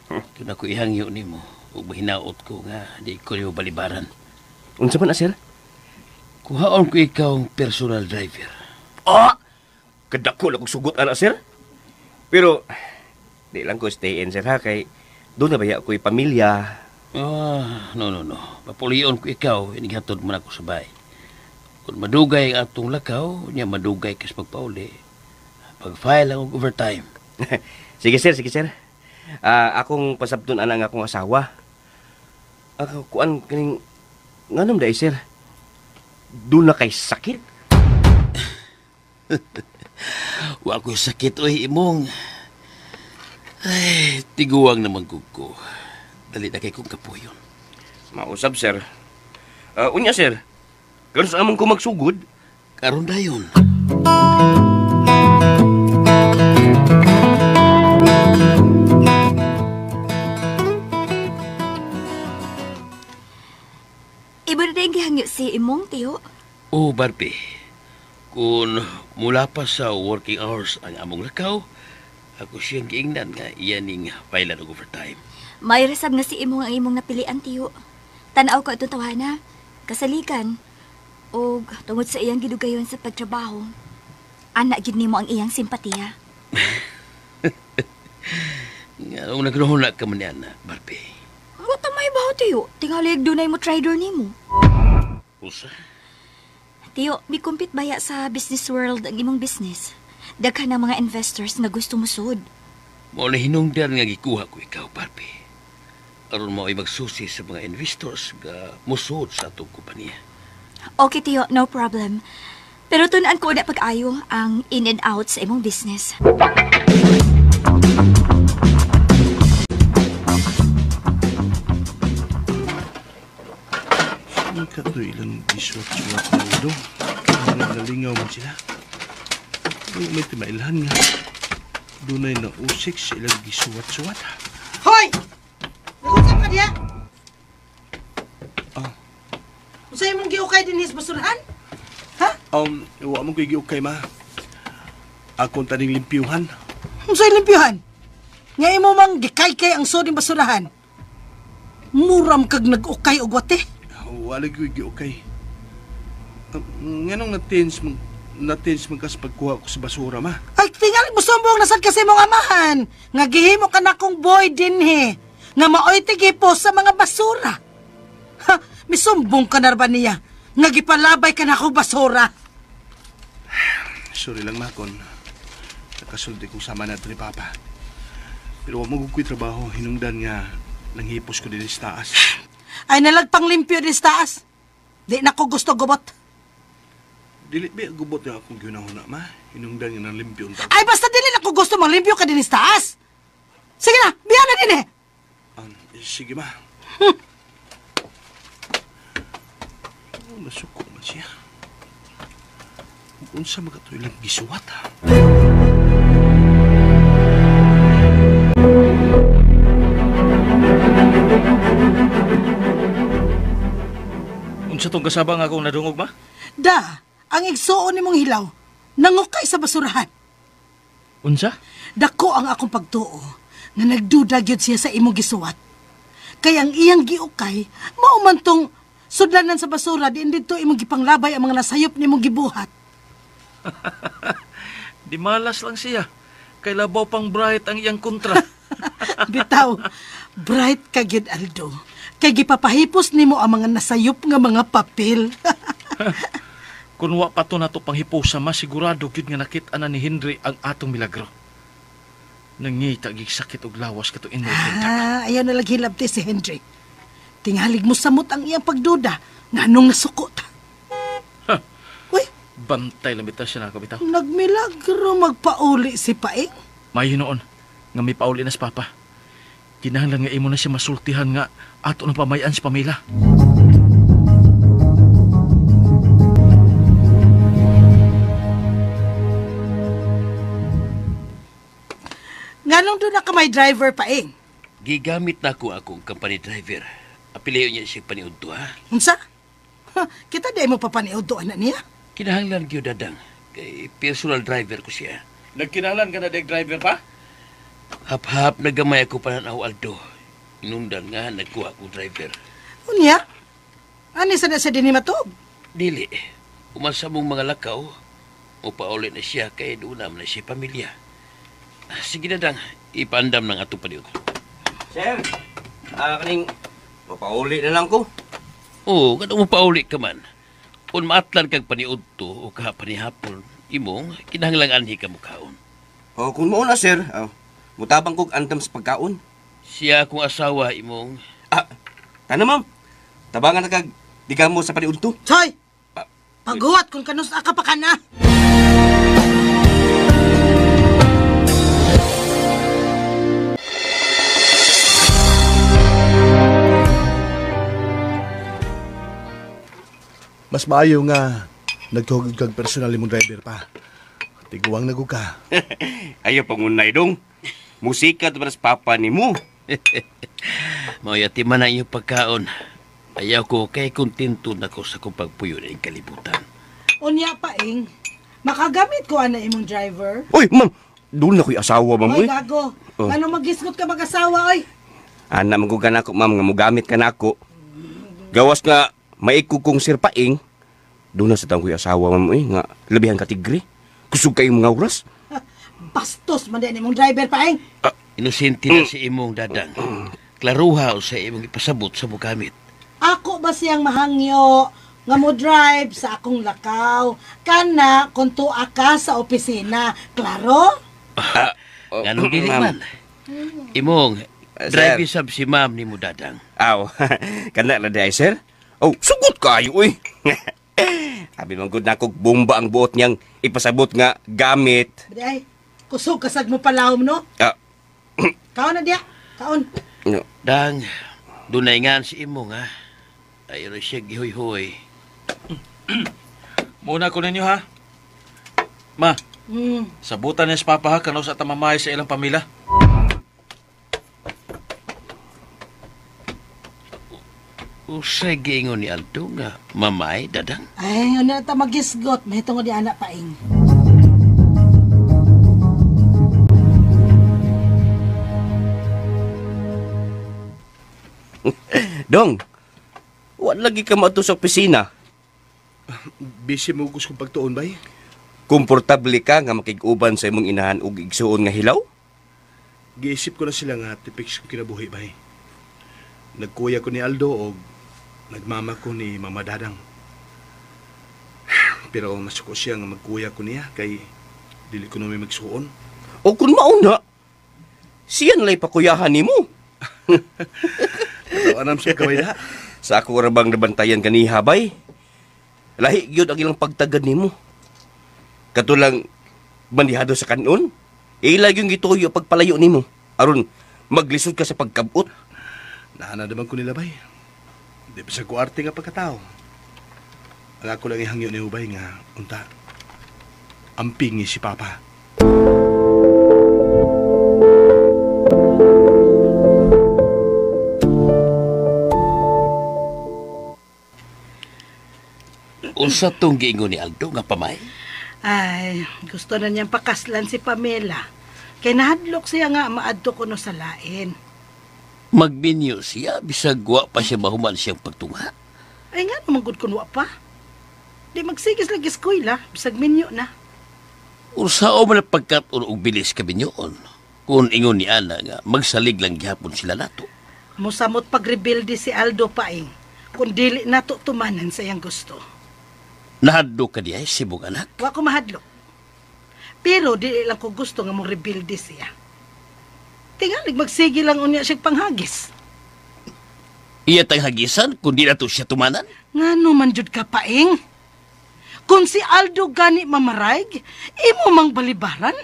Kung ako ihangyo ni mo, ug mahinaot ko nga, di ko niyo balibaran. Unsa man na, sir? Kuhaon ko ikaw ang personal driver. Ah! Kadako na kong sugot, anak, sir. Pero, di lang ko stay in, sir, ha? Kay, doon na baya ako'y pamilya. No. Papulion ko ikaw, inigatod mo na ako sa bahay. Kung madugay ang atong lakaw, niya madugay kas pagpauli. Pag-file ang overtime. Sige, sir. Akong pasabton anang akong asawa. Ako, kuan kaning nganom dai, sir. Doon na kay sakit. Wa ko sakit oy imong. Ay, tiguang naman ko. Dali na kay kong kapuyon. Mausab, sir. Unya, sir. Karon sa amon ko magsugod. Karon dayon. Iba na din gihangyo si imong tiyo. Oh, Barbie. Kung mula pa sa working hours ang among lakaw, ako siyang giingnan nga iyaning file ng overtime. May resab na si imong ang imong napilian tiyo. Tanaw ko itong tawana. Kasalikan. O tungod sa iyang gidugayon sa pagtrabaho, anak gid nimo ang iyang simpatiya. Nga, nagrahula ka man yan, Barbie. What am I about, tiyo? Tingalig dunay mo trader nimo. Usa? Tiyo, may kumpit baya sa business world ang imong business. Daghan ng mga investors nga gusto mo sud. Mo na hinungdan nga gikuha ko ikaw, Barbie. Aron mo ay magsusi sa mga investors nga musod sa atong kumpanya. Okay, tiyo, no problem. Pero tunan ko na pag-ayo ang in and out sa imong business. Saan ka ito ilang isuat-suat na ulo? Nalingaw man sila. Ay, may timailhan nga. Doon ay nausik sa ilang gisuat-suat. Hoy! Nag-usap ka diya? Ah. Usay mong giukay din his basurahan? Ha? Iwa mong kuy giukay, ma. Akong taning limpyuhan. Usay limpyuhan? Nga imo mang gikay-kay ang soding basurahan. Muram kag nag-ukay og wate. Wala kuy giukay. Nganong na-tense man kas pagkuha ko sa basura, ma. Ay, tingali mo sumbong nasad kasi mong amahan. Nga gihimo ka na kong boy din he. Nga maoy tigipos sa mga basura. Ha, misumbong ka na ba niya? Nga gipalabay ka na akong basura. Sorry lang, ma, kon nakasulti kong sama natin ni Papa. Pero wag mo kuy trabaho, hinungdan nga nanghipos ko din sa taas. Ay nalagpang limpyo din sa taas. Di na ko gusto gubot. Dili ba gubot nga akong ginahuna, ma? Hinungdan nga ng limpyo ang taas. Ay basta dili na ko gusto mang limpyo ka din sa taas. Sige na, biyan na din eh. Sige, ma. Nasuko man siya. Unsa magatoy lang gisuwat, ha? Unsa tong kasaba nga akong nadungog, ma? Da, ang igsuon ni mong hilaw. nangukay sa basurahan. Unsa? Dako ang akong pagtuo nga nagduda gyud siya sa imong gisuwat. Kaya ang iyang giukay, mao man tong sudlanan sa basura diin didto imong gipanglabay ang mga nasayop nimong gibuhat. Di malas lang siya. Kay labaw pang bright ang iyang kontra. Bitaw, bright ka gyud Aldo. Kay gipapahipos nimo ang mga nasayop nga mga papel. Kung wa pa to nato panghipusa, masigurado gyud nga nakit-an na ni Henry ang atong milagro. Nangita gig sakit og lawas kato inay kay Ayaw na lagi hilabti si Henry. Tingalig mo samot ang iyang pagduda nga nung nasuko ta. Ha. Uy, Bantay lang bitaw siya na bitaw. nagmilagro magpauli si Paing. May noon nga may pauli na si Papa. Kinahanglan nga imo na siya masultihan nga ato ng pamayan si Pamela. Nganong doon na ka may driver Paing? Gigamit na ko akong company driver. Apiliyo niya siya paniudto, ha? Unsa? Kita di mo papaniudoan na niya. Kinahanglan gyud dadang. Kay personal driver ko siya. Nagkinalan ka na deg driver pa? Hap-hap nagamay ako pananaw Aldo. Inundan nga nagkuha ko driver. Unya? Ani sa na siya din ni Matog? Dili. Umasa mong mga lakaw. Upauli na siya kay doon na siya pamilya. Sige dadang, ipandam ng ato paniud. Sir, kaning mapauli na lang ko. Oo, kadong mo pauli ka man. Kung maatlan kag paniud to o panihapon, imong kinahanglan anhi ka mukhaon. O kung mo na sir, mutabang kog andam sa pagkaon. Siya akong asawa imong. Kana ma'am, tabangan na kag digam mo sa paniud to. Choy! Paghuwat kung kanus ka pa ka na. Mas maayo nga nagtugod kag personal imong driver pa. Tiguang nagug ka. Ayaw pangunay dong. Musika to sa papa nimo. Mayati man ang iyong pagkaon. Ayaw ko kay kontento na ko sa kong pagpuyo ng kalibutan. Unya Paing, makagamit ko ana imong driver. Oy, ma'am, doon na ko'y asawa, ma'am. Oy, gago. Oh. Ano magisgot ka mag-asawa, oy? Ana man ka na ako, ma'am, nga mugamit ka na ako. Gawas nga maikog kong Sir Paing. Doon na sa tangkoy asawa, ma'am, nga labihan ka tigre. Kusog kayong mga oras. Bastos man din imong driver Paing. Inosente na si imong dadang. Klaruha o sa imong ipasabot sa mugamit. Ako ba siyang mahangyo nga mo drive sa akong lakaw? Kana kung tuwa ka sa opisina. Klaro? Ganong dili man. Imong, drive sab si ma'am ni mo dadang. Aw, kana na di sir? Oh, sugot kayo, uy. Abi man gud na kog bomba ang buot niyang ipasabot nga gamit. Ay, kusog kasag mo palawom, no? Kaon na diya. Kaon. No. Dang, dunay nga si imong ha. Ayaw siya gihoy-hoy. Muna ko ninyo ha. Ma, sabutan niya si Papa ha, kanaw sa tamamay sa ilang pamilya. Usay giingon ni Aldo nga mamay dadang. Ay, yun na ta magisgot. May tungo di anak Paing. Dong, wala lagi ka mato sa opisina. Busy mo gusto kong pagtuon bay? Komportable ka nga makig-uban sa imong inahan ug igsuon nga hilaw? Giisip ko na sila nga tipiks ko kinabuhi bay. Nagkuya ko ni Aldo o nagmama ko ni Mama Dadang. Pero masuko siya nga magkuya ko niya kay dili ko na may magsuon. O kung mauna, siya nalay pakuyahan nimo. Ano anam sa kaway da? Sa ako rabang nabantayan kaniha bay. Lahi gyud ang ilang pagtagad nimo. Katulang bandihado sa kanon, ila yung gituyo pagpalayo nimo. Aron maglisod ka sa pagkabot. Naana naman ko nila bay. Di pa sa kuarte nga pagkatao. Ang ako lang ihangyo ni Ubay nga unta. Ampingi si Papa. Unsa tong giingon ni Aldo nga pamay? Ay, gusto na niyang pakaslan si Pamela. Kay nahadlok siya nga maadto ko no sa lain. Magminyo siya, bisag wa pa siya mahuman siyang pagtungha. Ay nga naman gud kun wa pa. Di magsigis lagi eskwela, bisag minyo na. Ursao man ang pagkat-un og bilis ka minyoon. Kung ingon ni Ana nga, magsalig lang gihapon sila nato. Musamot pagrebelde si Aldo paing. Kung dili nato tumanan sa iyang gusto. Nahadlo ka diay, sibong anak. Wa ko mahadlok. Pero dili lang ko gusto nga mong rebelde siya. Tingalig magsige lang unya siya panghagis. Iya tang hagisan, kung di nato siya tumanan. Ngano man jud ka paing? Kung si Aldo gani mamarayg, imo mang balibaran?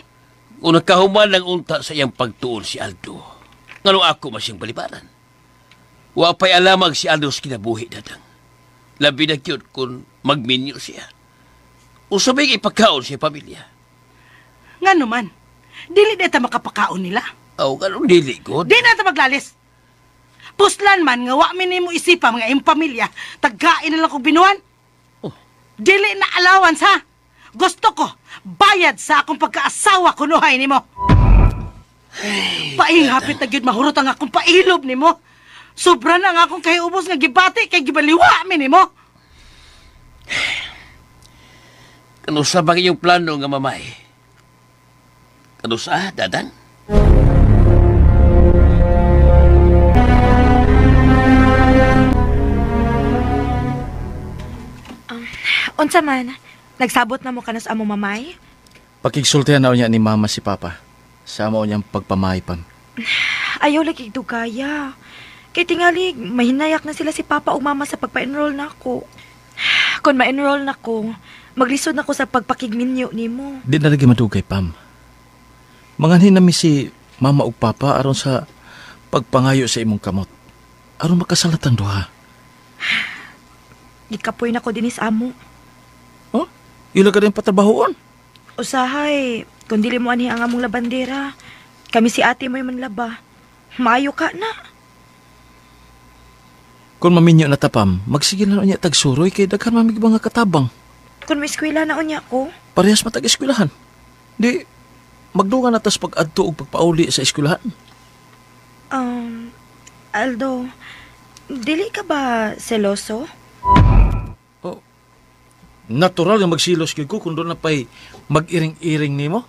Kung nakahuman lang unta sa iyang pagtuon si Aldo, ngano ako masyang balibaran? Wa pa'y alamag si Aldo sa kinabuhi, dadang. Labi na cute kung magminyo siya. Usabay ipagkaon siya pamilya. Ngano man, dili deta makapakaon nila. Aw, ganun dili ko. Di na ta maglalis. Puslan man nga wa minimo isipa mga iyong pamilya, tagain na lang kong binuan. Oh. Dili na allowance ha. Gusto ko bayad sa akong pagkaasawa kunuhay nimo. Paing hapit na gyud mahurot ang akong pailob nimo. Sobra na nga akong kahiubos nga gibati kay gibaliwa mi nimo. Kano sa ba iyong plano nga mamay? Kano sa, dadang? Unsa man, nagsabot na mo ka na sa amo mamay? Pakigsultihan na niya ni mama si papa. Sa amo niyang pagpamaypan. Ayaw lagi dugaya. Kay tingali, mahinayak na sila si papa o mama sa pagpa-enroll na ako. Kung ma-enroll na ko, maglisod na ko sa pagpakigminyo nimo. Di na lagi madugay, Pam. Manganhin nami si mama ug papa aron sa pagpangayo sa imong kamot. Aron makasalatang duha. Gikapoy na ko dinis amo. Oh, ila ka rin patrabahoon. Usahay, kung dili mo ani ang among labandera, kami si ate mo'y manlaba. Maayo ka na. Kung maminyo na tapam, magsigil na niya tagsuroy kay daghan mamig mga katabang. Kung may eskwela na unya ko, Parehas matag-eskwelahan. Di, magdunga na tas pag-adto og pagpauli sa eskwelahan. Aldo, dili ka ba seloso? Oh, natural nga magsilos gyud ko kung doon na pa'y mag-iring-iring nimo.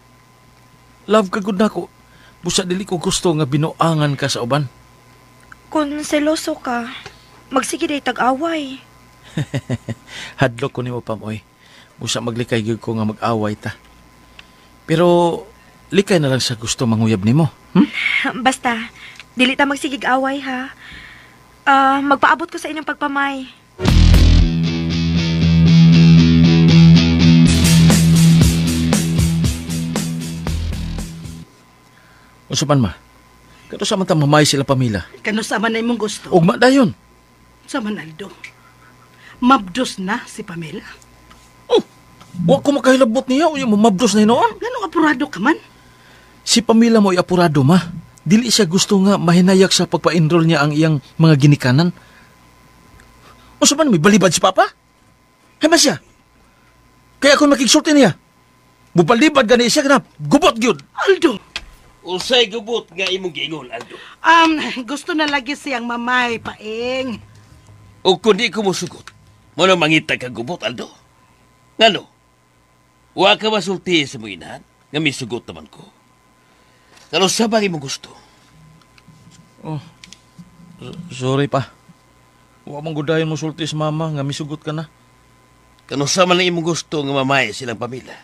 Love ka gud nako. Busa dili ko gusto nga binuangan ka sa uban. Kung seloso ka, magsige day tag-away. Hadlok ko nimo pamoy. Busa maglikay gyud ko nga mag-away ta. Pero likay na lang sa gusto manguyab nimo. Basta, dili ta magsigig away ha. Magpaabot ko sa inyong pagpamay. Unsa man ma? Kato sa man ta mamay sila pamilya. Kano sa man na imong gusto? Ugma dayon. Sa Manaldo. Mabdos na si Pamela. Wa ko makahilabot niya o yung mamabdos na hinoon. Ganong apurado ka man? Si Pamela mo apurado ma. Dili siya gusto nga mahinayak sa pagpa-enroll niya ang iyang mga ginikanan. Unsa man may balibad si Papa? Hema siya. Kaya kung makigsulti niya, bubalibad gani siya ganap. Gubot gyud. Aldo! Usay gubot nga imong giingon, Aldo. Gusto na lagi siyang mamay, paing. O kung di ko musugot, mo na mangita ka gubot, Aldo. Ngano? Wa ka masulti sa mga inahan, nga misugot naman ko. Kano sa bagay mo gusto? Oh, sorry pa. Wa mong gudayon mo sulti sa mama nga misugot ka na. Kano sa man ang imong gusto nga mamay silang pamilya?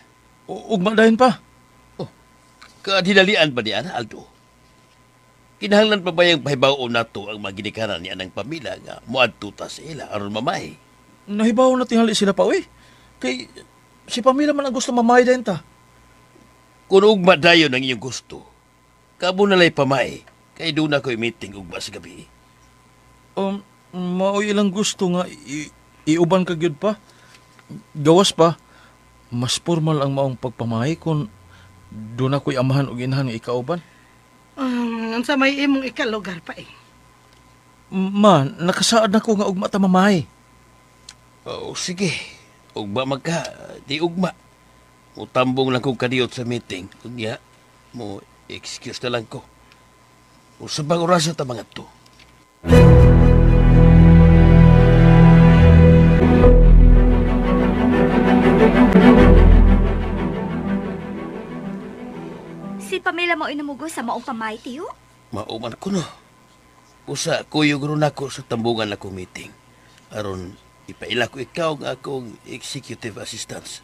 Ugma dayon pa. Kadinalian ba ni Ana, Aldo? Kinahanglan pa ba yung pahibaw nato ang maginikanan ni anang pamilya nga muadto ta sa ila aron mamay? Nahibaw na tingali sila pa, uy. Kay si Pamela man ang gusto mamay dayon ta. Kung ugma dayon ang iyong gusto, kabo na lay pamay, kay doon ako'y meeting ugma sa gabi. Maoy ilang gusto nga iuban ka gyud pa. Gawas pa, mas formal ang maong pagpamay kung doon ako'y amahan o ginahan ng ikauban. Sa may imong ikalugar pa eh. Ma, nakasaad na ko nga ugma ta mamay. Oh, sige. Ugma magka, di ugma. Mutambong lang kong kaniyot sa meeting. Kunya, mo excuse na lang ko. O sa bang oras ta mga to? Si Pamela mo inamugos sa maong pamay, tiyo? Mauman ko no. Usa, kuyog ron ako sa tambungan ako meeting. Aron, ipaila ko ikaw nga akong executive assistance.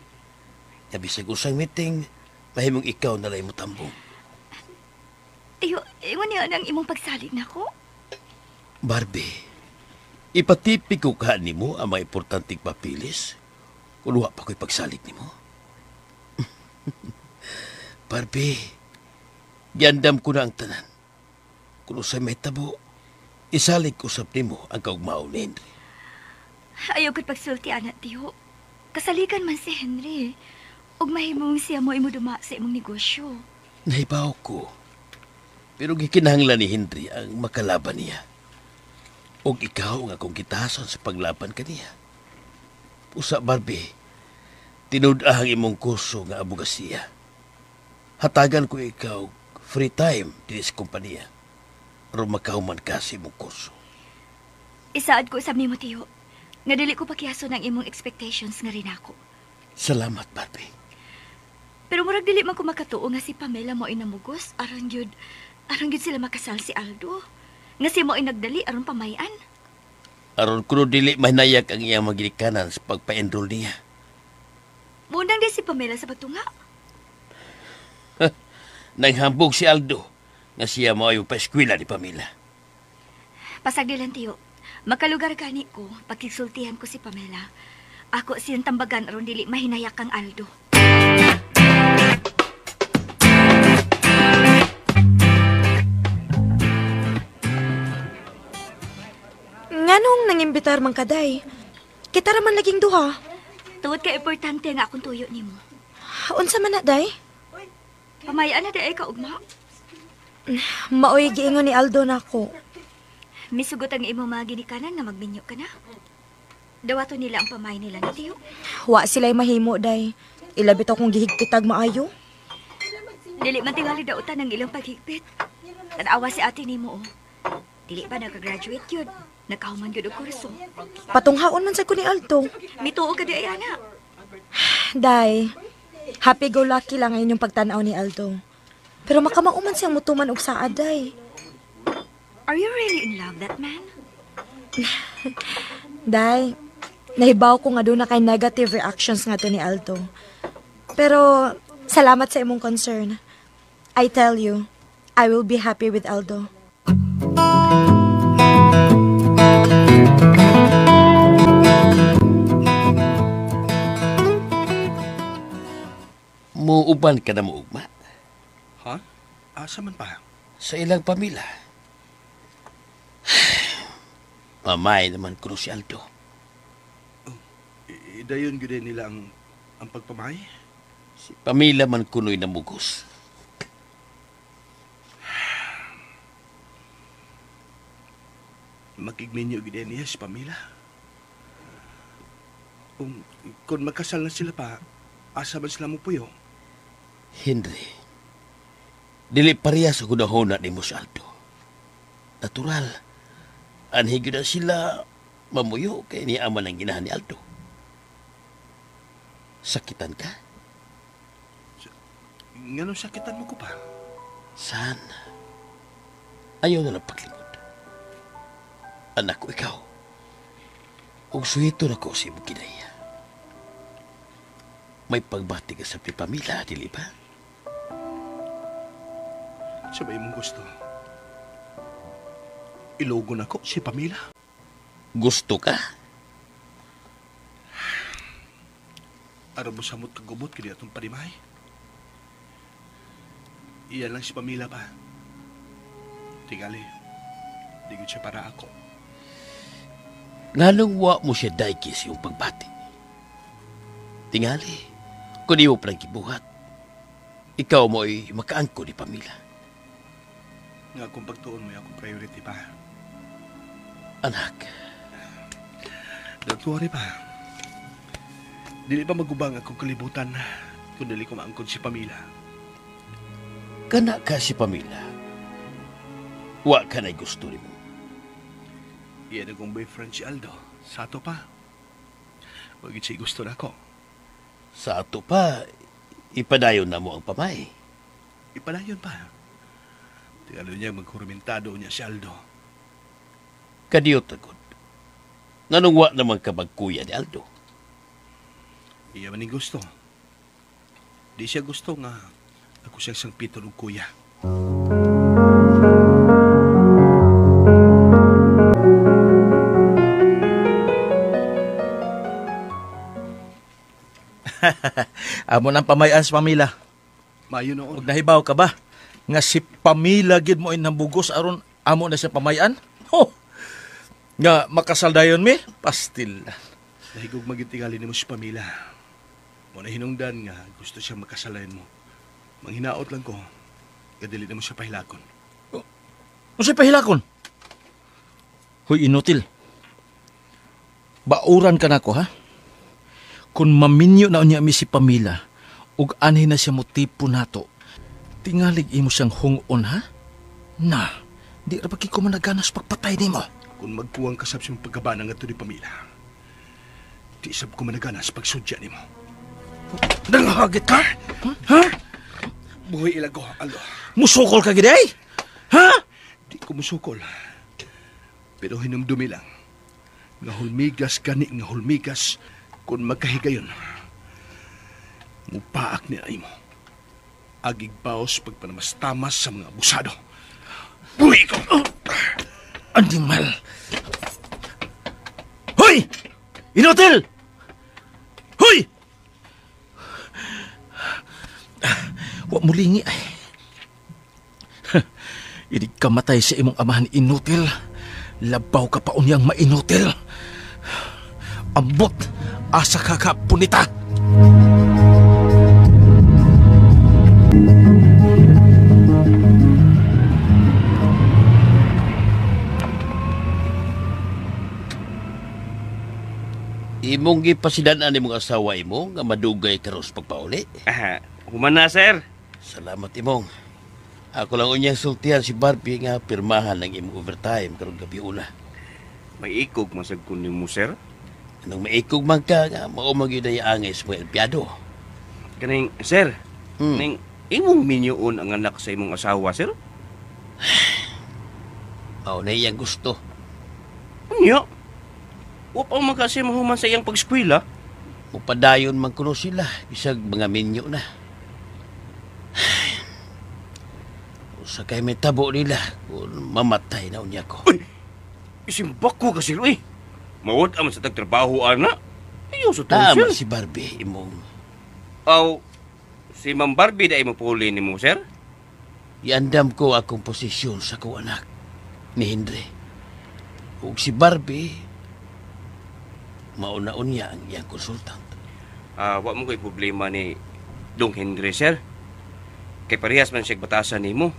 Nabisag usang meeting, mahimong ikaw na lang mo tambong. Tiyo, ingon niya ang imong pagsalig na ko? Barbie, ipatipig ko ka ni mo ang mga importanteng papilis. Kuluha pa ko'y pagsalig ni mo. Barbie, giandam ko na ang tanan. Kung sa may tabo, isalig ko sa mo ang kaugmao ni Henry. Ayaw ko't pagsulti, anak, tiyo. Kasalikan man si Henry. Ug mahimong siya mo imuduma sa imong negosyo. Nahibaw ko. Pero gikinahanglan ni Henry ang makalaban niya. Og ikaw nga akong gitason sa paglaban kaniya. Usa, Barbie, tinud-ahang imong kurso nga abogasiya. Hatagan ko ikaw free time din sa kumpanya. Aron makahuman ka sa imong kurso. Isaad ko sa nimo, tiyo. Nga dili ko pakiyaso ng imong expectations nga rin ako. Salamat, Barbie. Pero murag dili man ko makatuo nga si Pamela mo inamugos aron gyud sila makasal si Aldo. Nga siya mo inagdali aron pamayan. Aron kuno dili mahinayak ang iyang magilikanan sa pagpa-enroll niya. Munang di si Pamela sa pagtunga. Nanghambog si Aldo nga siya mo ay pa-eskwela ni Pamela. Pasag dilan, tiyo. Makalugar gani ko, pagkisultihan ko si Pamela. Ako siyang tambagan aron dili mahinayak kang Aldo. Nganong nangimbitar man kaday? Kita raman laging duha. Tuwad ka importante nga akong tuyo nimo. Unsa man na, day? Pamayaan na di ay kaugma. Maoy giingon ni Aldo nako. Misugot ang imo mga ginikanan nga magminyo ka na. Dawato nila ang pamay nila na, tiyo. Wa sila'y mahimo, day. Ilabit akong gihigpitag maayo. Dili man tingali dautan ang ilang paghigpit. Tanawa si ate nimo, oh. Dili pa nag-graduate yun. Nakahuman yun og kurso. Patunghaon man sa ko ni Aldo. Mituo ka di ay, anak. Day, happy go lucky lang ang inyong pagtanaw ni Aldo. Pero makamauman siyang mutuman og saad, day. Are you really in love, that man? Day, nahibaw ko nga doon na kay negative reactions nga to ni Aldo. Pero, salamat sa imong concern. I tell you, I will be happy with Aldo. Muuban ka na mo, ugma. Ha? Asa man pa? Sa ilang pamilya. Mamay naman ko si Aldo. Idayon gyud nila ang pagpamay? Si pamilya man kuno'y namugos. Makigminyo gyud niya si Pamela. Kung magkasal na sila pa, asa man sila mo puyo? Henry, dili pareha sa gunahona ni mo si Aldo. Natural, anhigyo na sila mamuyo kay ni ama ng ginahan ni Aldo. Sakitan ka? Nganong sakitan mo ko pa? Saan? Ayaw na lang paglimod. Anak ko ikaw. Ug suhito na ko si imong kinaya. May pagbati ka sa pamilya, dili ba? Sabay mong gusto. Ilogon ako si Pamela. Gusto ka? Aram mo samot kagubot kini atong panimay. Iyan lang si Pamela pa. Tingali, di gud siya para ako. Nganong wa mo siya daigis yung pagbati. Tingali, kung di mo palang kibuhat, ikaw mo ay makaangko ni Pamela. Nga kung pagtuon mo akong priority pa. Anak, Don't worry pa. Dili pa magubang akong kalibutan kung dili ko maangkon si Pamela. Kana ka si Pamela. Wa ka na gusto nimo. Iyan akong boyfriend si Aldo. Sa ato pa. Huwag siya gusto na ako. Sa ato pa, ipadayon na mo ang pamay. Ipalayon pa. Tingalo niya magkurmentado niya si Aldo. Kadiyot agad. Nganong wa naman ka magkuya ni Aldo? Iya man gusto. Di siya gusto nga ako siyang sangpito ng kuya. Amo ng pamayan sa Pamela. Mayo noon. Huwag nahibaw ka ba? Nga si Pamela gid mo ng bugos aron amo na sa pamayan? Oh! Nga makasaldayon mi? Pastil. Nahigog magitingali ni mo si Pamela. Muna hinungdan nga gusto siya makasalayan mo. Manghinaot lang ko. Kadili na mo siya pahilakon. Ano siya pahilakon? Hoy, inutil. Bauran ka na ko, ha? Kung maminyo na niya mi si Pamela, ug anhi na siya motipo nato, tingalig imo siyang hungon, ha? Na, di ra ba ko managanas pagpatay nimo? Kung magkuwang kasab sa pagkabana nga ito ni Pamela, di sab ko managanas pagsudya ni mo. Nangahagit ka? Ha? Buhay ilago, Aldo. Musukol ka giday? Ha? Di ko musukol. Pero hinumdumi lang. Nga hulmigas gani nga hulmigas kung magkahigayon. Mupaak ni ay mo. Agig baos pagpanamastamas sa mga abusado. Buhay ko! Animal! Hoy! Inutil! Hoy! Wa mulingi ay. Idig ka matay sa imong amahan inutil. Labaw ka pa unyang mainutil. Ambot! Asa ka ka punita! Imong gipasidan-an imong asawa imo nga madugay karos pagpauli. Human na, sir. Salamat imong. Ako lang unyang sultihan si Barbie nga pirmahan ng imong overtime karong gabi una. May ikog masag ko ni mo, sir. Anong maikog man ka nga mao magyuday angis mo elpiado. Kaning, sir. Ning, imong minyoon ang anak sa imong asawa, sir? Mao na iyang gusto. Ano? Wa pa man kasi mahuman sa iyang pagskwela. Mupadayon man kuno sila bisag mga minyo na. Usa kay may tabo nila kung mamatay na unya ko. Uy! Isimbak ko kasi, uy! Mawad aman sa tagtrabaho, ana. Ayaw sa Tama sir. si Barbie imong. Aw, si Ma'am Barbie na imong puli ni mo, sir? Iandam ko akong posisyon sa ko anak ni Henry. Ug si Barbie mauna-un niya ang iyang konsultant. Wa mo ko'y problema ni Dong Henry, sir. Kay parehas man siya batasan ni mo.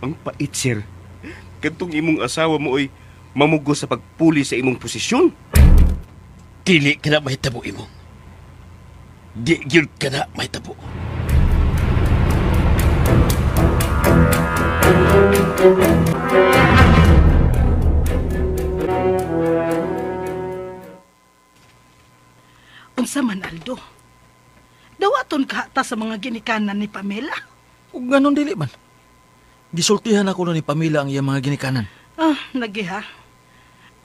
Ang pait, sir. Kantong imong asawa mo ay mamugo sa pagpuli sa imong posisyon. Dili ka na mahitabo imong. Di gyud ka na mahitabo. Unsa man, Aldo? Dawaton ka ta sa mga ginikanan ni Pamela? Ug ganon dili man. Gisultihan ako ni Pamela ang iyang mga ginikanan. Nagiha.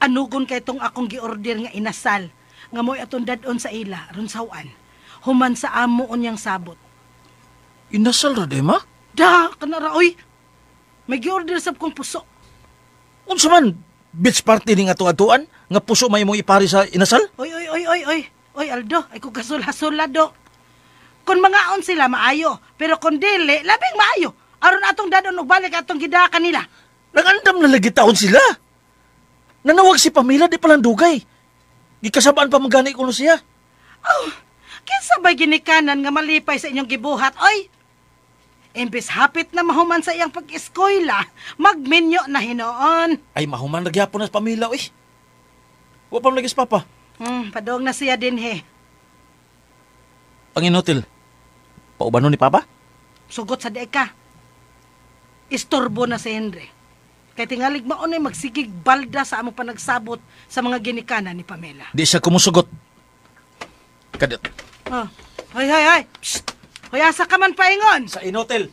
Anugon kay tong akong giorder nga inasal nga mo'y atong dadon sa ila ron sawan. Human sa amo unyang sabot. Inasal ra ma? Da, kanara oy. May giorder sab kong puso. Unsa man beach party ning ato-atuan nga puso may imong ipari sa inasal? Oy, Aldo, ay kung kasul-hasulado. Kung mga on sila, maayo. Pero kung dili, labing maayo. Aron atong dadon og balik atong gidaka nila. Nagandam na lagi taon sila. Nanawag si Pamela di palang dugay. Gikasabaan pa magani ko siya. Oh, kinsa ba ginikanan nga malipay sa inyong gibuhat, oy? Imbes hapit na mahuman sa iyang pag-eskwela, magminyo na hinoon. Ay mahuman nagyapon na sa Pamela, oy. Wa pa lagi sa papa. Padong na siya din, he. Panginotil, Paubanon ni Papa? Sugot sa di ka. Istorbo na si Henry. Kay tingalig maunay magsigig balda sa among panagsabot sa mga ginikanan ni Pamela. Di siya kumusugot. Kadot. Oh. Hoy. Psst. Hoy, asa ka man paingon. Sa inotel.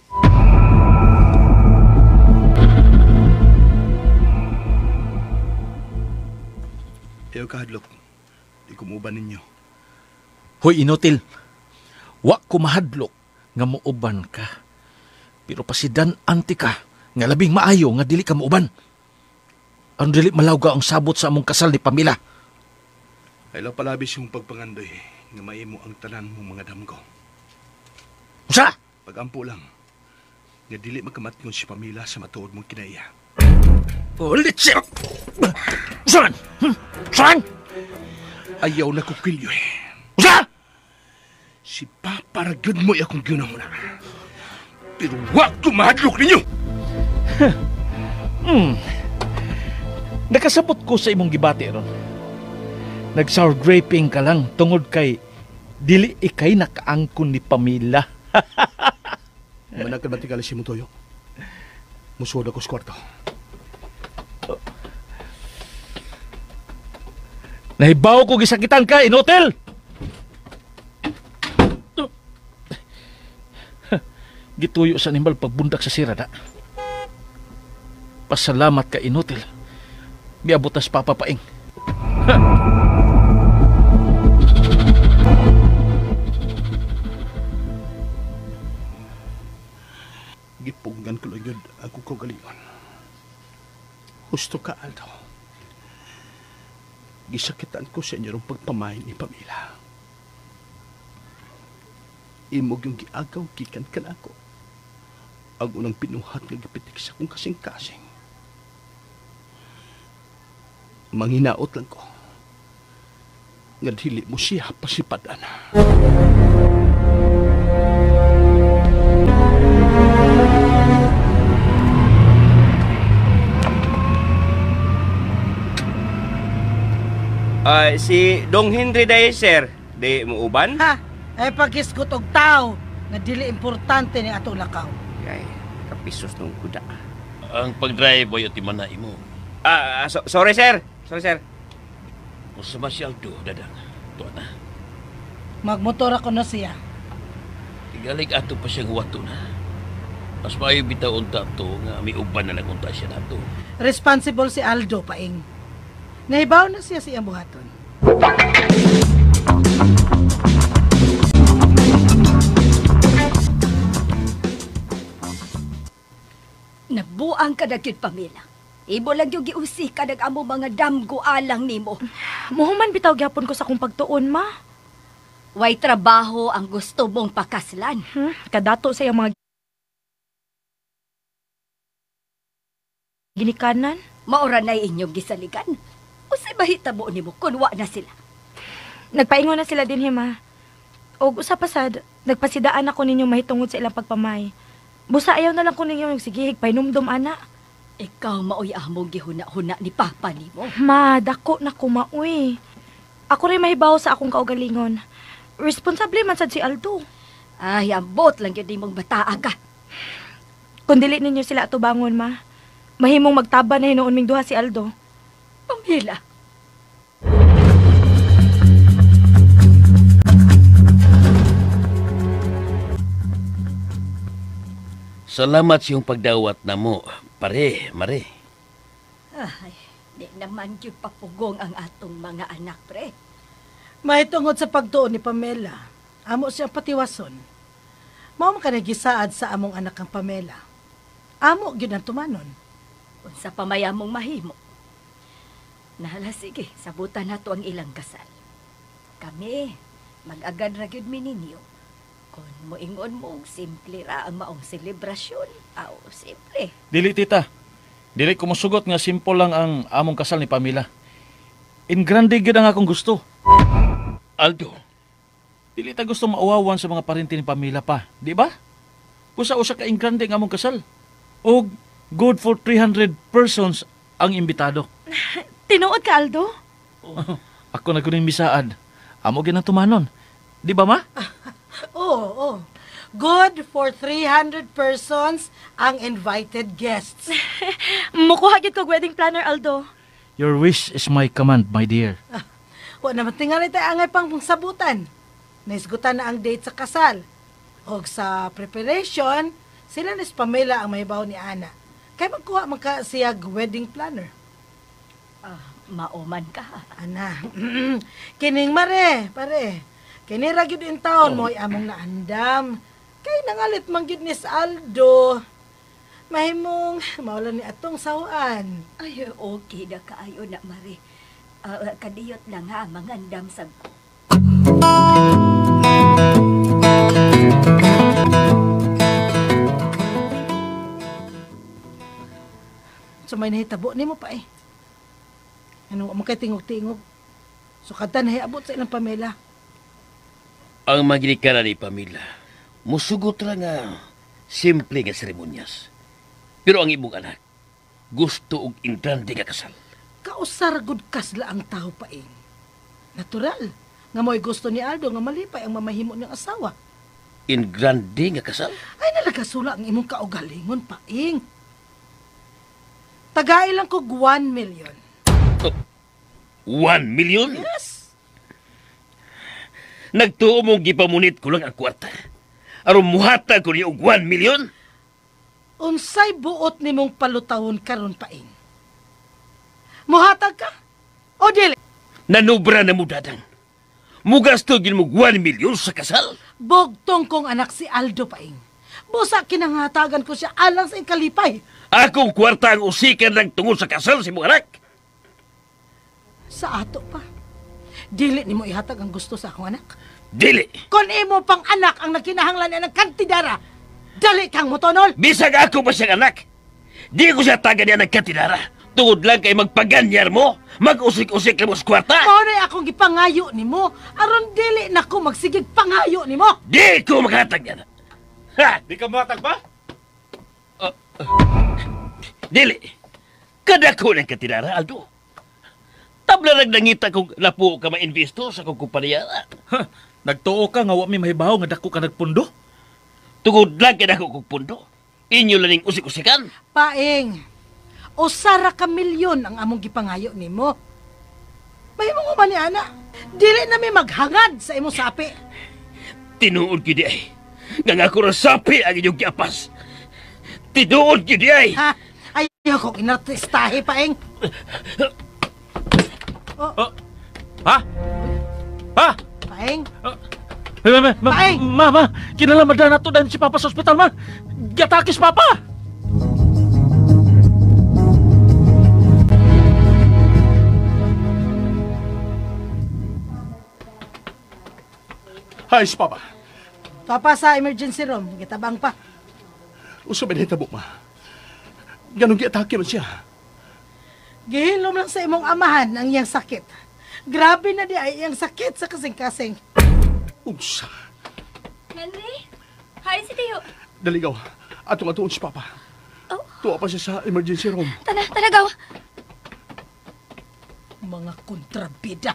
Ayaw kahadlok. Di kumuban ninyo. Hoy, inotel. Wa ko mahadlok nga muuban ka. Pero pasidan anti ka nga labing maayo nga dili ka muuban. Ang dili malawga ang sabot sa among kasal ni Pamela. Ayaw palabis yung pagpangandoy nga maimo ang tanan mong mga damgo. Usa! Pagampo lang nga dili magkamatngon si Pamela sa matuod mong kinaiya. Ulit siya! Usan! Usan! Ayaw na kukilyo eh. Usa! Si Papa ragyod mo akong ginang na. Pero wag ko mahadlok ninyo! Nakasabot ko sa imong gibati ron. Nag-sour graping ka lang tungod kay dili ikay nakaangkon ni Pamela. Manang ka matikali si Mutoyo. Musuod ako sa kwarto. Nahibaw ko gisakitan ka, inotel! Gituyo sa animal pagbundak sa sirada. Pasalamat ka, inotel. Biabutas papapaing. Gipunggan ko lang yun ako kagalingon. Gusto ka, Aldo. Gisakitan ko sa inyo rong pagpamain ni Pamela. Imog yung giagaw gikan ka na ako. Ang unang pinuhat nga gipitik sa kong kasing-kasing. Manginaot lang ko. Nga dili mo siya pasipadan. Si Dong Henry day, sir. Di mo uban? Ha? Ay pagkiskot og tao nga dili importante ni atong lakaw. Kay, kapisos nung kuda. Ang pag-drive boy o timana imo. Sorry, sir. Sorry, sir. Kung sa masyal do, dadang. Tuwa na. Magmotor ako na siya. Tigalig ato pa siyang wato na. Mas maayo bitaw unta to nga may uban na nagunta siya nato. Responsible si Aldo paing. Nahibaw na siya siyang buhaton. Nabuang ka na gyud, Pamela. Ibo lang yung giusi ka amo mga damgo alang nimo. Muhuman bitaw gyapon ko sa kong pagtuon, ma. Way trabaho ang gusto mong pakaslan. Kadato sa iyang mga ginikanan. Maura na inyong gisaligan. Usay bahita mo nimo kun wa na sila. Nagpaingon na sila din, ma. O usapasad, nagpasidaan ako ninyo mahitungod sa ilang pagpamay. Busa ayaw na lang ko ninyo nagsigihig, painumdum, ana. Ikaw maoy among gihuna-huna ni Papa nimo. Ma, dako na kumaoy. Ako rin mahibaw sa akong kaugalingon. Responsable man sad si Aldo. Ay, ambot lang yun mong bataa ka. Kung dili ninyo sila atubangon, ma, mahimong magtaba na hinuon ming duha si Aldo. Pamela. Salamat sa iyong pagdawat na mo, pare, mare. Ay, di naman yung papugong ang atong mga anak, pre. Mahitungod sa pagtuon ni Pamela, amo siya patiwason. Mao man ka nagisaad sa among anak ang Pamela. Amo gyud ang tumanon. Unsa pa may among mahimo. Nahala, sige, sabutan nato ang ilang kasal. Kami, mag-agad ra gyud mi ninyo. Kung moingon mo, simple ra ang maong selebrasyon. Aw, simple. Dili, tita. Dili ko masugot nga simple lang ang among kasal ni Pamela. In grande gyud ang akong gusto. Aldo, Dili ta gusto mauwawan sa mga parente ni Pamela pa, di ba? Usa-usa ka in grande ang among kasal. O good for 300 persons ang imbitado. Tinuod ka, Aldo? Ako na kuning misaad. Amo gyud ang tumanon. Di ba, ma? Oo. Good for 300 persons ang invited guests. Mukuha gyud kog wedding planner, Aldo. Your wish is my command, my dear. Wa naman tingali tayo angay pang sabutan. Naisgutan na ang date sa kasal. O sa preparation, sila ni Pamela ang mahibaw ni Ana. Kaya magkuha magka siyag wedding planner. Mauman ka. Ana, kining mare, pare. Kini ra gyud in taon mo among naandam. Kay nangalit man gyud ni Aldo. Mahimong mawala ni atong sawan. Ay, okay na kaayo na, Mari. Kadiyot lang ha, mangandam sa... So may nahitabo ni mo pa eh. Ano mo kay tingog-tingog. So kada nahiabot sa ilang Pamela. Ang maginikara ni Pamela, musugot ra nga simple nga seremonyas. Pero ang imong anak, gusto og ingrande nga kasal. Kausar gud kasla ang tao pa eh. Natural. Nga mo'y gusto ni Aldo nga malipay ang mamahimo niyang asawa. Ingrande nga kasal? Ay nalagasula ang imong kaugalingon pa ing. Tagay lang kog 1 million. 1 million? Yes. Nagtuo mong gipamunit ko lang ang kwarta. Aron muhatag ko niyo og 1 million? Unsay buot nimong palutahon karon pa ing. Muhatag ka? O dili? Nanubra na mo dadang. Mugasto gin mo 1 million sa kasal? Bogtong kong anak si Aldo pa ing. Busa kinangatagan ko siya alang sa ikalipay. Akong kwarta ang usikan lang tungod sa kasal si mong anak. Sa ato pa. Dili ni mo ihatag ang gusto sa akong anak. Dili. Kung imo pang anak ang nagkinahanglan niya ng kantidara, dali kang motonol. Bisag ako ba siyang anak? Di ko siya taga niya ng katinara. Tungod lang kay magpaganyar mo, mag-usik-usik lang mo sa kwarta. Maunay akong gipangayo ni mo, aron dili na ko magsigig pangayo ni mo. Di ko maghatag yan. Ha! Di ka matag ba? Dili. Kada ko ng katinara, Aldo. Tabla nagdangita kung lapo ka ma-investor sa kong kumpanya. Nagtuo ka nga wa may mahibaw nga dako ka nagpundo? Tungod lang kaya ako kong pundo. Inyo lang usik-usikan. Paing, usara ka milyon ang among gipangayo ni mo. May mo man ni Ana, dili na may maghangad sa imong sapi. Tinuod ko di ay. Nga nga ko rasapi ang inyong kiapas. Tinuod ko di ay. Ha? Ayaw kong inartistahe, Paing. Ha? Ha? Paing, Paing! Mama, kinalamadan na to dahil si Papa sa ospital, ma. Gatakis, Papa! Hay, si Papa. papa sa emergency room, gitabang pa. Usa ba nahitabo, ma? Ganun giatake man siya. Gihilom lang sa imong amahan ang iyang sakit. Grabe na di ay iyang sakit sa kasing-kasing. Unsa? Henry? Hi, si Tio. Daligaw. Atong-atoon si Papa. Oh. Tuwa pa siya sa emergency room. Talagaw. Mga kontrabida.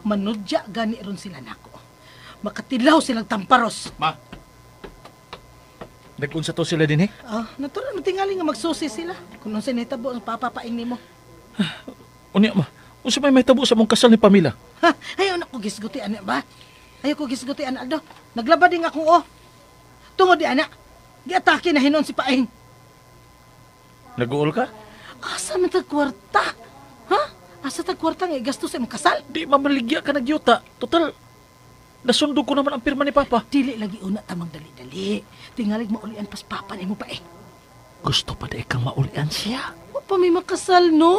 Manudya gani ron sila nako. Makatilaw silang tamparos. Ma. Nagkunsa to sila din, eh? Natural na tingali nga magsusi sila. Kung nung sinitabo ang papapaing ni mo. Unya, ma. Unsa may tabo sa mong kasal ni Pamela? Ha? Ayaw na ko gisgutian ba? Ayaw ko gisgutian, Aldo. Naglaba din akong Tungod di, anak. Giatake na hinon si Paing. Nag-uol ka? Asa man tag kwarta? Ha? Asa tag kwarta nga gasto sa imong kasal? Di mamaligya ka nagyuta. Total, nasundo ko naman ang pirma ni Papa. Dili lagi una tamang dali-dali. Tingalig maulian pas papa ni mo pa eh. Gusto pa di kang maulian siya. Wa pa may makasal, no?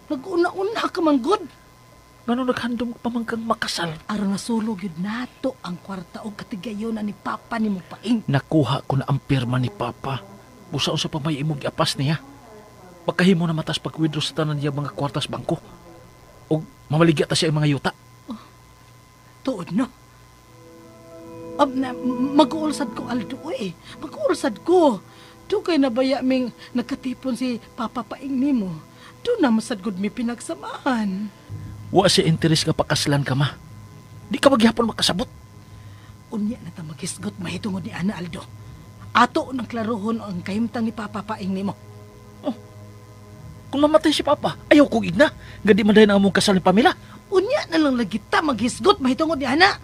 Nag-una-una ka man good. Ngano naghandom pa man kang makasal? Aron nasulog yun nato ang kwarta o katigayon ni papa ni mo Paing. Nakuha ko na ang pirma ni Papa. Busaon sa pamay imong giapas niya. Pagkahimo na matas pag-withdraw sa tanan niya mga kwartas bangko. O mamaligya ta siya ang mga yuta. Tuod, no? Mag-uulsad ko, Aldo, eh. Mag-uulsad ko. Doon kay nabaya ming nagkatipon si Papa Paing ni mo. Doon na masagod mi pinagsamahan. Wa siya interes nga pakaslan ka, ma. Di ka maghihapon makasabot. Unya na ta maghisgot mahitungod ni Ana Aldo. Ato nang klarohon ang kahimtang ni Papa Paing nimo. Kung mamatay si Papa, ayaw kong igna. Gadi man dahil ang among kasal ni Pamela. Unya na lang lagi ta maghisgot mahitungod ni Ana.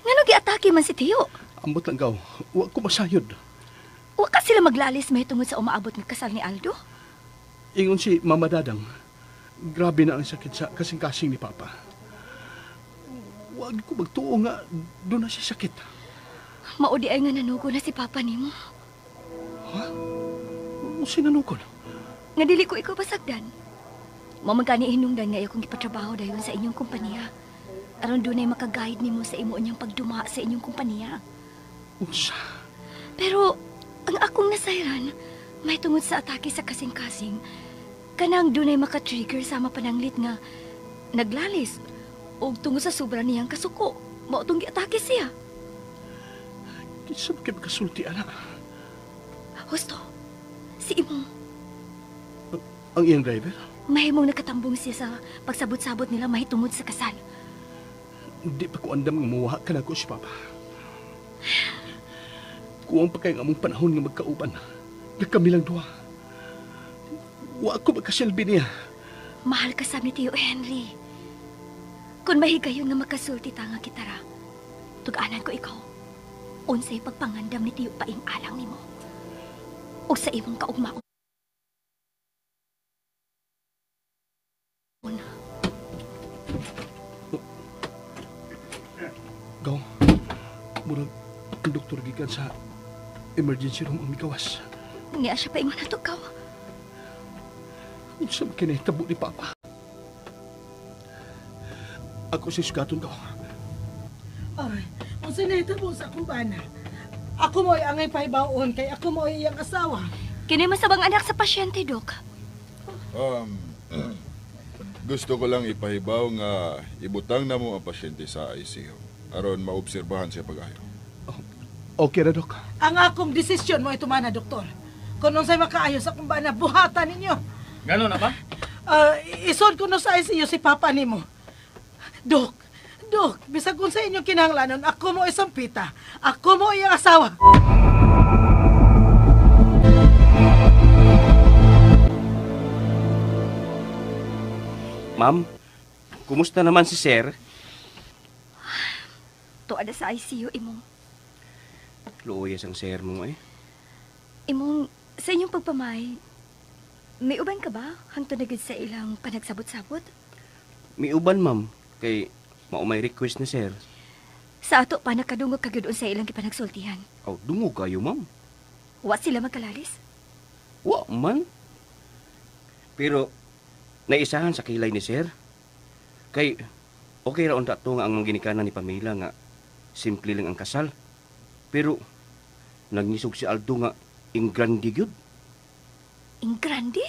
Ngano giatake man si Tiyo? Ambot lang gaw. Wa ko masayod. Wa ka sila maglalis mahitungod sa umaabot ng kasal ni Aldo? Ingon si Mama Dadang, grabe na ang sakit sa kasing-kasing ni Papa. Wag ko magtuo nga, doon na si sakit. Maudi ay nga nanugo na si Papa nimo. Ha? Ano sinanukol? Nga dili ko ikaw pasagdan. Mamagkani hinungdan nga akong gipatrabaho dayon sa inyong kompanya. Aron dunay maka-guide nimo sa imo inyong pagduma sa inyong kompanya. Unsa? Pero ang akong nasayran, may tungod sa atake sa kasing-kasing, kanang dunay maka-trigger sa mapananglit nga naglalis o tungod sa sobra niyang kasuko, mao tong giatake siya. Kinsa ka kasulti, anak? Husto, si imong Ang iyang driver? mahimong nakatambong siya sa pagsabot-sabot nila mahitungod sa kasal. Hindi pa ko andam nga mawaha ka na ko si Papa. Kuwang pa kayong among panahon nga magkauban. Kami lang duha. Wa ko magkasilbi niya. Mahal ka sa ni Tiyo Henry. Kung mahigayon nga makasulti ta nga kitara, tug-anan ko ikaw. Unsay pagpangandam ni Tiyo Paing alang nimo. O sa imong kaugmaon. Gaw, murag ang doktor gikan sa emergency room ang mikawas. Niya siya paingon na tukaw. Unsa man kinahitabo ni Papa? Ako si Sugaton daw. Ay, kung sinita mo sa akong bana, ako mo angay pahibaon kay ako mo iyang asawa. Kini masabang anak sa pasyente, Dok. Gusto ko lang ipahibaw nga ibutang na mo ang pasyente sa ICU aron maobserbahan siya pag-ayo. Okay na, Dok. Ang akong desisyon mo ito mana, doktor. Kung unsay makaayos akong bana, buhatan ninyo. Gano'n na ba? Isod ko no sa ICU si Papa nimo. Dok, bisag kung sa inyong kinahanglanon, ako mo isang pita. Ako mo iyang asawa. Ma'am, kumusta naman si Sir? Tuada sa ICU, imong. Luoyas ang Sir mo eh. Imong, sa inyong pagpamay, may uban ka ba hangtod na gid sa ilang panagsabot-sabot? May uban, ma'am. Kay maumay request ni Sir. Sa ato pa nakadungog kagyud sa ilang gipanagsultihan. Oh, dungog kayo, ma'am. Wa sila magkalalis. Wa man. Pero, naisahan sa kilay ni Sir. Kay, okay raon tato nga ang mga ginikanan ni Pamela nga simple lang ang kasal. Pero, nagnisog si Aldo nga ingrandi gyud. Ingrande?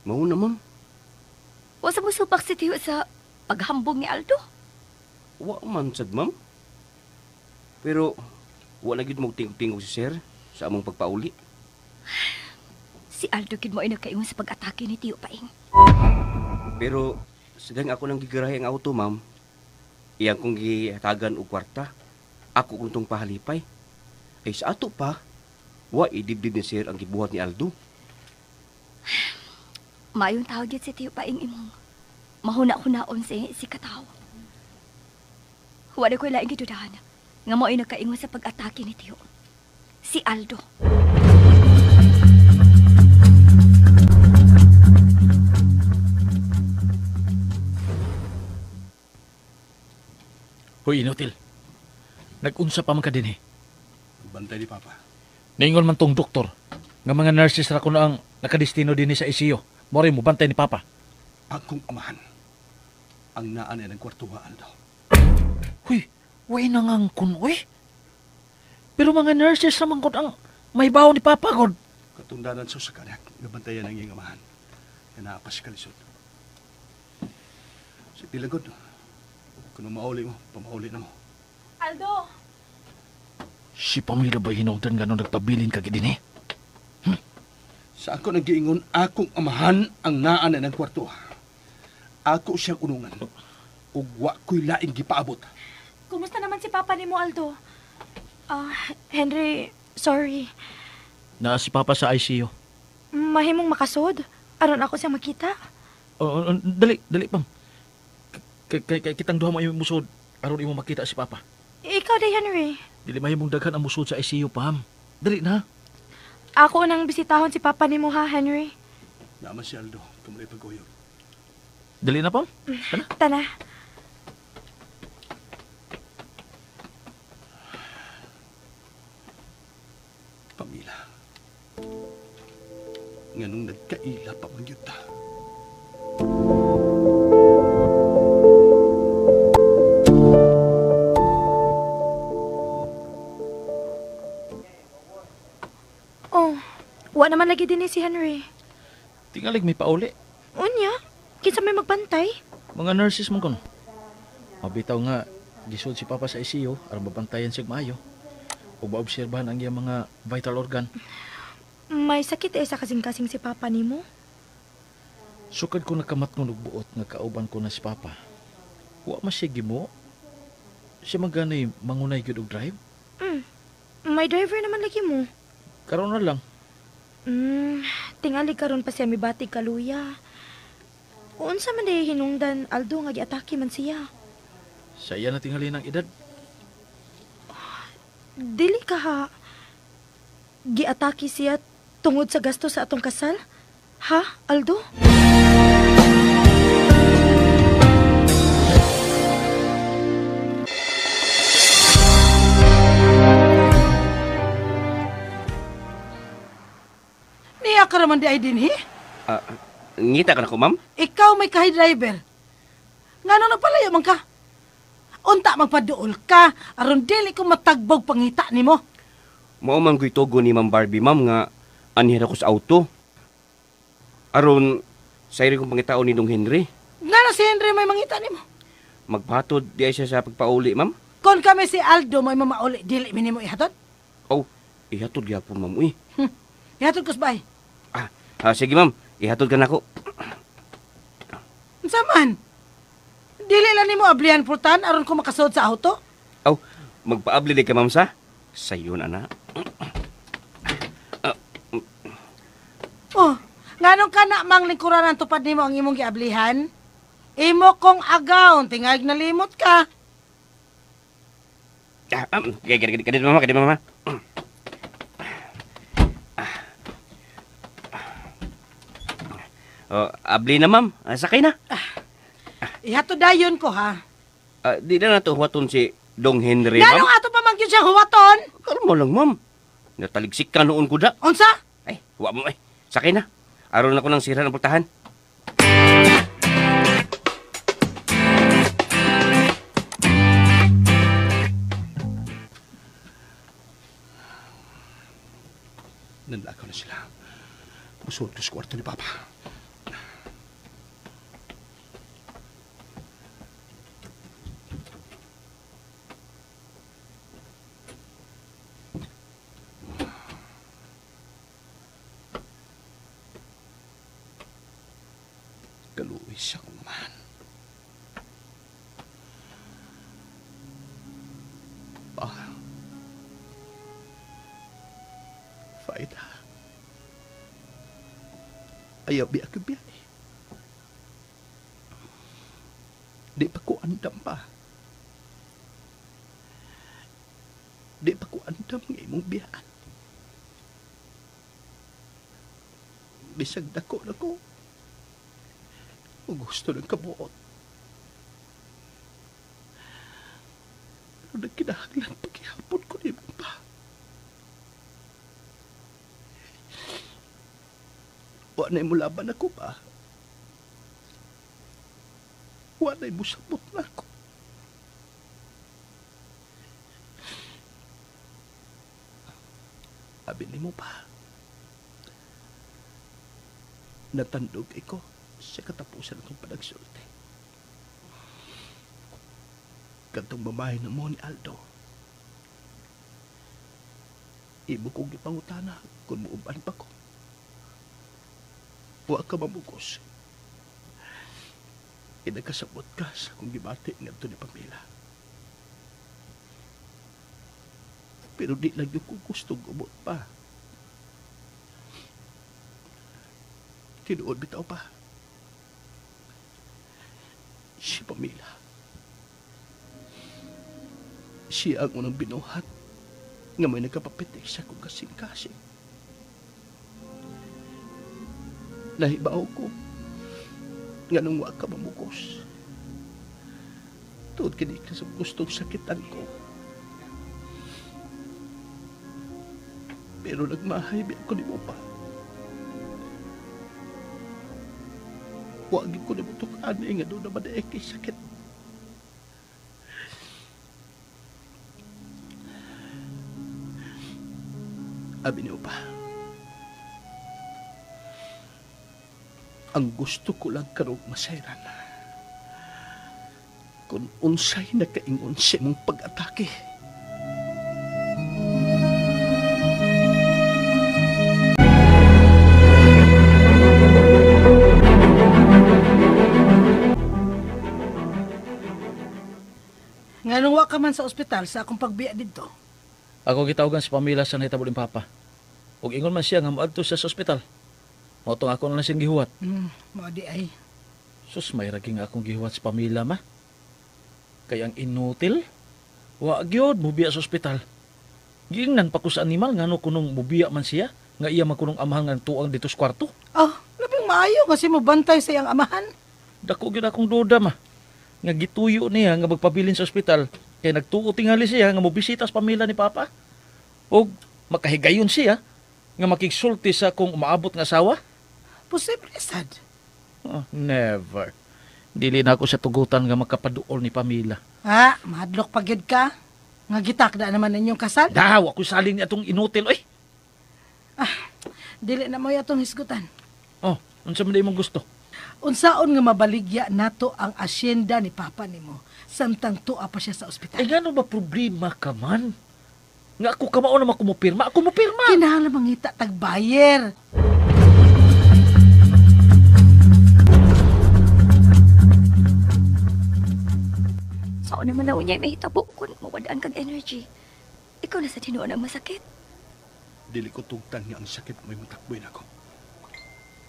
Mao na, ma'am. Wa sa musupak si Tiyo sa paghambog ni Aldo. Wa man sad, ma'am. Pero, wala gyud mo tingog si Sir sa among pagpauli. Si Aldo gid mo ay nagkaingon sa pag-atake ni Tiyo Paing. Pero, sadang ako nang gigarahe ang auto, ma'am. Iyang kong gihatagan og kwarta. Ako kuntong pahalipay. Ay sa ato pa, wa idibdib ni Sir ang gibuhat ni Aldo. Mayong tawag yun si Tiyo Paing imong. Mahuna-hunaon si kataw. Wala ko'y laing gidudahan nga mo ay nagkaingon sa pag-atake ni Tiyo. Si Aldo. Hoy, Inutil. Nag-unsa pa man ka din eh. Bantay ni Papa. Naingon man tong doktor nga mga nurses ra ko na ang nakadestino din sa ICU. Mori mo bantay ni Papa. Akong amahan. Ang naan ay ng kwartuwa, Aldo. Huy, way nangangkon, uy. Pero mga nurses naman ko ang may bawo ni Papa, God. Katundanan sa kanak, nabantayan ang iyong amahan. Kaya naapas kalisod. Si Pilagod, kung mauli mo, pamauli na mo. Aldo! Si Pamela ba hinungdan nga nung nagpabilin ka din eh? Sa ako nag-iingon, akong amahan ang naan ng kwarto. Ako siyang unungan. Ug wa ko'y laing gipaabot. Kumusta naman si Papa ni mo, Aldo? Henry, sorry. Na si Papa sa ICU. Mahimong makasod. Aron ako siyang makita. Dali, Pam. Kitang duha mo imong musod aron imo makita si Papa. Ikaw day, Henry. Dili mahimong daghan ang musod sa ICU, Pam. Dali na. Ako nang bisitahon si Papa ni mo, ha, Henry? Naman si Aldo, kumulay pag-uyog. Dali na, Pam. Tana. Tana. Pamila. Nganong nagkaila pa man yun ta. Oh, wa naman lagi din si Henry. Tingalig may pauli. Unya, kinsa may magbantay? Mga nurses mo kon. Mabitaw nga, gisod si Papa sa ICU aron mabantayan siya maayo. O maobserbahan ang iyang mga vital organ. May sakit sa kasing-kasing si Papa ni mo? Sukad ko nakamat ng buot nga kauban ko na si Papa. Wa masyagi mo. Siya magganay mangunay gyud og drive. May driver naman lagi mo. Karon na lang. Tingali karon pa siya mibati kaluya. Unsa man day hinungdan Aldo nga giatake man siya? Sa iya na tingali ng edad. Dili ka ha. Giatake siya tungod sa gasto sa atong kasal? Ha, Aldo? Niya ka naman di ay din, he? Ngita ka na ko, ma'am? Ikaw may kahay driver. Nga nung nagpalayo man ka? Unta magpaduol ka, aron dili ko matagbog pangita ni mo. Mao man ko'y tugo ni Ma'am Barbie, ma'am, nga anhira ko sa auto. Aron, sayri kong pangitaon ni Dong Henry. Nga na si Henry may mangita ni mo. Magpatod di ay siya sa pagpauli, ma'am. Kon kami si Aldo may mamauli, dili minimo ihatod. Oh, ihatod gyapon, ma'am. Uy. Ihatod ko sabay. Sige, ma'am. Ihatod ka na ako. Unsa man? Dili lang nimo ablihan pultan aron ko makasud sa auto. Oh, magpaabli di ka, ma'am, sa? Sayo na na. Oh, nganong ka na mang lingkuran ang tupad nimo ang imong giablihan? Imo kong agaw, tingag nalimot ka. Kadit, mama. Abli na, ma'am. Sakay na. Ihatod dayon ko ha. Di na nato huwaton si Dong Henry, ma'am. Nganong ato pa man gyud siya huwaton? Kalma lang, ma'am. Nataligsik ka noon ko da. Unsa? Ay, huwa mo, sakay na. Aron ako ng sira ng pultahan. Nanlakaw na sila. Musuot ko sa kwarto ni Papa. Kaluwi siya kung man. Faida. Ayaw biya ka biya eh. Di pa ko andam pa. Di pa ko andam ng imong biyaan. Bisag dako na ko. O gusto ng kabuot. Pero nagkinahanglan paghihapon ko ni mong pa. Wanay mo laban ako pa. Wanay mo sabot na ako. Abin mo pa. Natandog ko sa katapusan akong panagsulti. Kantong babae na mo ni Aldo. Imo kong ipangutana kung muuban pa ko. Wa ka mamugos. Inagkasabot ka sa kung gibati nga ito ni Pamela. Pero di lang yung kung gusto gumot pa. Tinuod bitaw pa. Si Pamela. Siya ang unang binuhat nga may nagkapapitik sa kong kasing-kasing. Nahibaw ko nga nung wa ka mamugos. Tuod kini ka sa gustong sakitan ko. Pero nagmahay ako ni mo pa. Wagi ko ni mo tukaan nga doon na madaig kay sakit. Abi niyo pa. Ang gusto ko lang karong masayran. Kung unsay nakaingon sa mong pag-atake. Nganong wa ka man sa ospital sa akong pagbiya dito? Ako gitawagan si Pamela sa nahitabo ni Papa. Ug ingon man siya nga moadto siya sa ospital. Motong ako na lang siyang gihuwat. Mao di ay. Sus, may raging akong gihuwat si Pamela, ma. Kaya ang inutil, wa gyud mubiya sa ospital. Giingnan pa ko sa animal ngano kunong mubiya man siya, nga iya man kunong amahan nga tuang dito sa kwarto. Oh, labing maayo kasi mabantay sa iyang amahan. Dako gyud akong duda, ma. Nga gituyo niya nga magpabilin sa ospital, kaya nagtuo tingali siya nga mobisita sa pamilya ni Papa. Og makahigayon siya nga makigsulti sa kung umaabot nga asawa. Posible sad. Oh, never. Dili na ako sa tugutan nga makapaduol ni Pamela. Ha, mahadlok pagid ka. Nga gitakda naman ninyong kasal. Daw, ako saling niya itong inutil. Oy! Dili na mo yatong hisgutan. Oh, unsa man imong gusto? Unsaon nga mabaligya nato ang asyenda ni Papa nimo samtang tuwa pa siya sa ospital. Eh, gano'n ba problema ka man? Nga ako kamao naman kumupirma. Ako mupirma. Kinahanglan mangita tagbayer. Saan naman na unya may hitabo kung mawadaan kag energy. Ikaw na sa tinuon ang masakit. Dili ko tugtan nga ang sakit may matakboy na ako.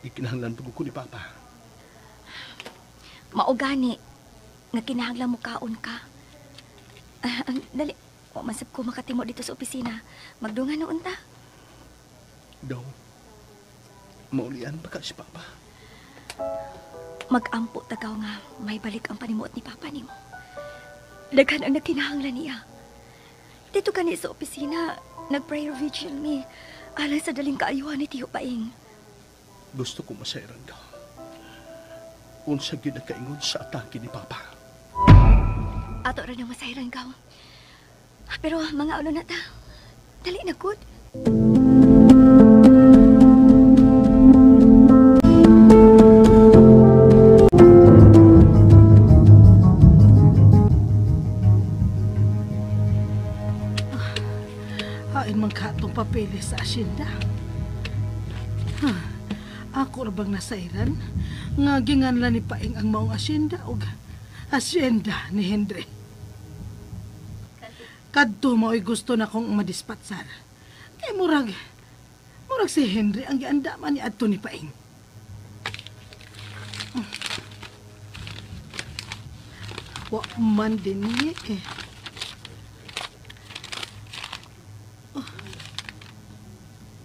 Ikinahanglan pag ko ni Papa. Maugani nga kinahanglan mo kaon ka. Dali, wa man sab ko makatimo dito sa opisina. Magdungan noon ta. Daw, maulian ba ka si Papa? Mag-ampo tagaw nga may balik ang panimuot ni Papa nimo. Daghan ang nakinahanglan niya. Dito kani sa opisina, nag-prayer vigil ni alay sa daling kaayuhan ni Tiyo Paing. Gusto ko masayran daw. Unsa gyud ang kaingon sa atake ni Papa. Ato rin ang masayran gaw. Pero mga ulo na ta. Dali na good. Hain man ka itong papeles sa asyenda. Ako ra bang nasairan? Nga ginganlan ni Paing ang maong asyenda o asyenda ni Henry. Kadto mao'y gusto na kong madispatsar. Kay murag si Henry ang giandaman ni adto ni Paing. Wa man din niya eh.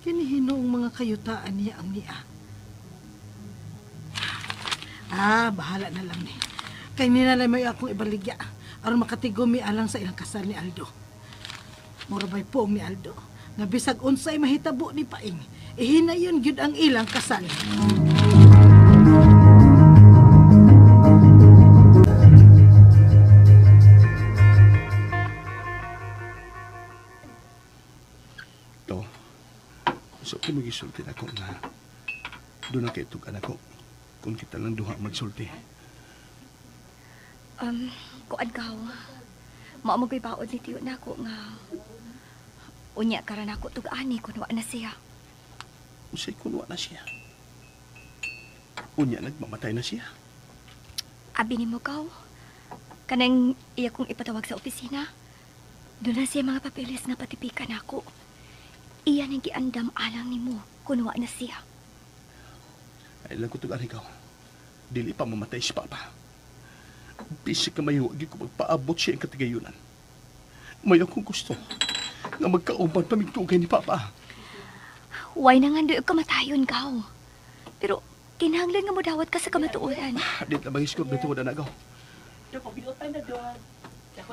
Kinihino ang mga kayutaan niya ang niya. Bahala na lang ni. Kay ninalay mo akong ibaligya aron makatigumi alang sa ilang kasal ni Aldo. Murabay po ni Aldo. Nga bisag unsay mahitabo ni Paing, ihinayon gyud ang ilang kasal. To, so kung magisulti na ako nga doon na kayo tugan ako kung kita lang duha magsulti. Kuan kaw. Mao mo ko'y baod ni Tiyo na ako nga. Unya karan ako tug-ani kung wa na siya. Usay kung wa na siya. Unya nagmamatay na siya. Abi ni mo kaw. Kanang iya kong ipatawag sa opisina. Doon na siya mga papeles nga patipikan ako. Iya nang giandam alang ni mo kunwa na siya. Ay lang ko tugan ikaw. Dili pa mamatay si Papa. Bisik ka mayo, di ko magpaabot siya ang katigayunan. Mayo kong gusto nga magkauban pamigtugay ni Papa. Way na nga doon kamatayon kaw. Pero kinahanglan nga mo dawat ka sa kamatuoran. Di na bangis ko dito na nagaw.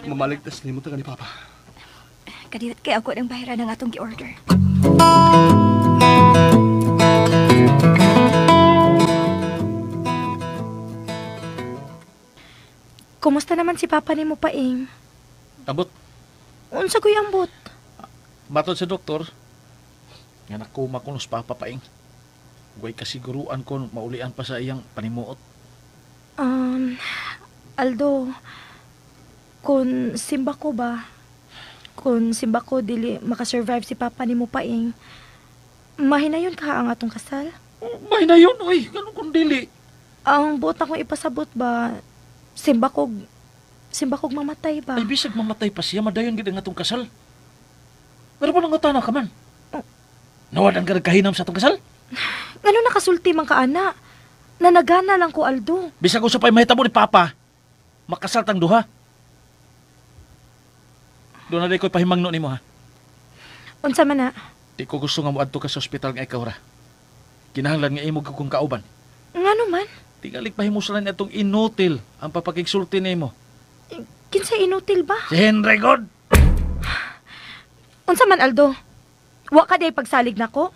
Mamaligtas ni mo taga ni Papa. Kadiyot kay ako ng bayaran ng atong gi-order. Kumusta naman si Papa ni mo paing? Abot, Unsa ko'y ambot? matod sa doktor, nga nakuma ko nos papapaing. Huwag kasiguruan ko maulian pa sa iyang panimuot. Aldo, kung simba ko dili makasurvive si Papa ni mo paing, mahinayon ka ang atong kasal? May na yun, oy, ganun kung dili. Ang buot akong ipasabot ba, simba kog mamatay ba? Ay, bisag mamatay pa siya, madayon gid ang atong kasal. Pero pa nangutana ka man. Nawadan ka nagkahinam sa atong kasal? Ngano nakasulti man ka, ana? Nanagana lang ko, Aldo. Bisag ko sa pa'y mahitabo ni Papa, makasal tang duha. Doon na di ko'y pahimangno ni mo, ha? Unsa man na? Di ko gusto nga moadto ka sa ospital nga ikaw ra. Kinahanglan nga imog kong kauban. Ngano man? Tingali pahimusalan itong inutil ang papakigsulti ni mo. Kinsa inutil ba? Si Henry God! Unsa man, Aldo? Wa ka day pagsalig nako?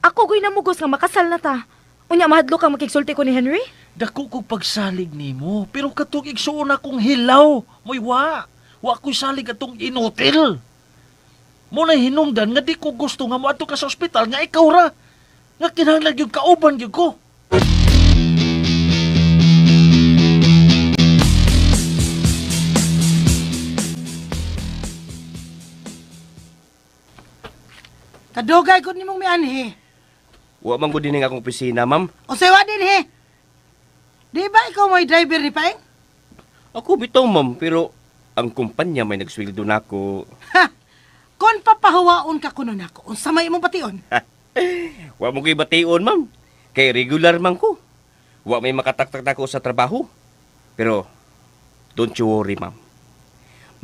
Ako go'y namugos nga makasal na ta. Unya mahadlo kang makigsulti ko ni Henry? Dako ko pagsalig ni mo, pero katong igsuon akong hilaw. Mo'y wa. Wa ko'y salig atong inutil. Muna hinungdan nga di ko gusto nga moadto ka sa ospital nga ikaw ra. Nga kinahanglan yung kauban yung ko. Kadugay ko ni mong mianhi. Wa man gud din akong opisina, ma'am. O sewa din he. Di ba ikaw may driver ni Paeng? Ako bitaw, ma'am, pero ang kumpanya may nagsweldo nako. Ha! Kon papahawaon ka kuno nako, unsa may imong pation? Wa mo ko'y bation, ma'am. Kay regular man ko. Wa may makataktak nako sa trabaho. Pero, don't you worry, ma'am.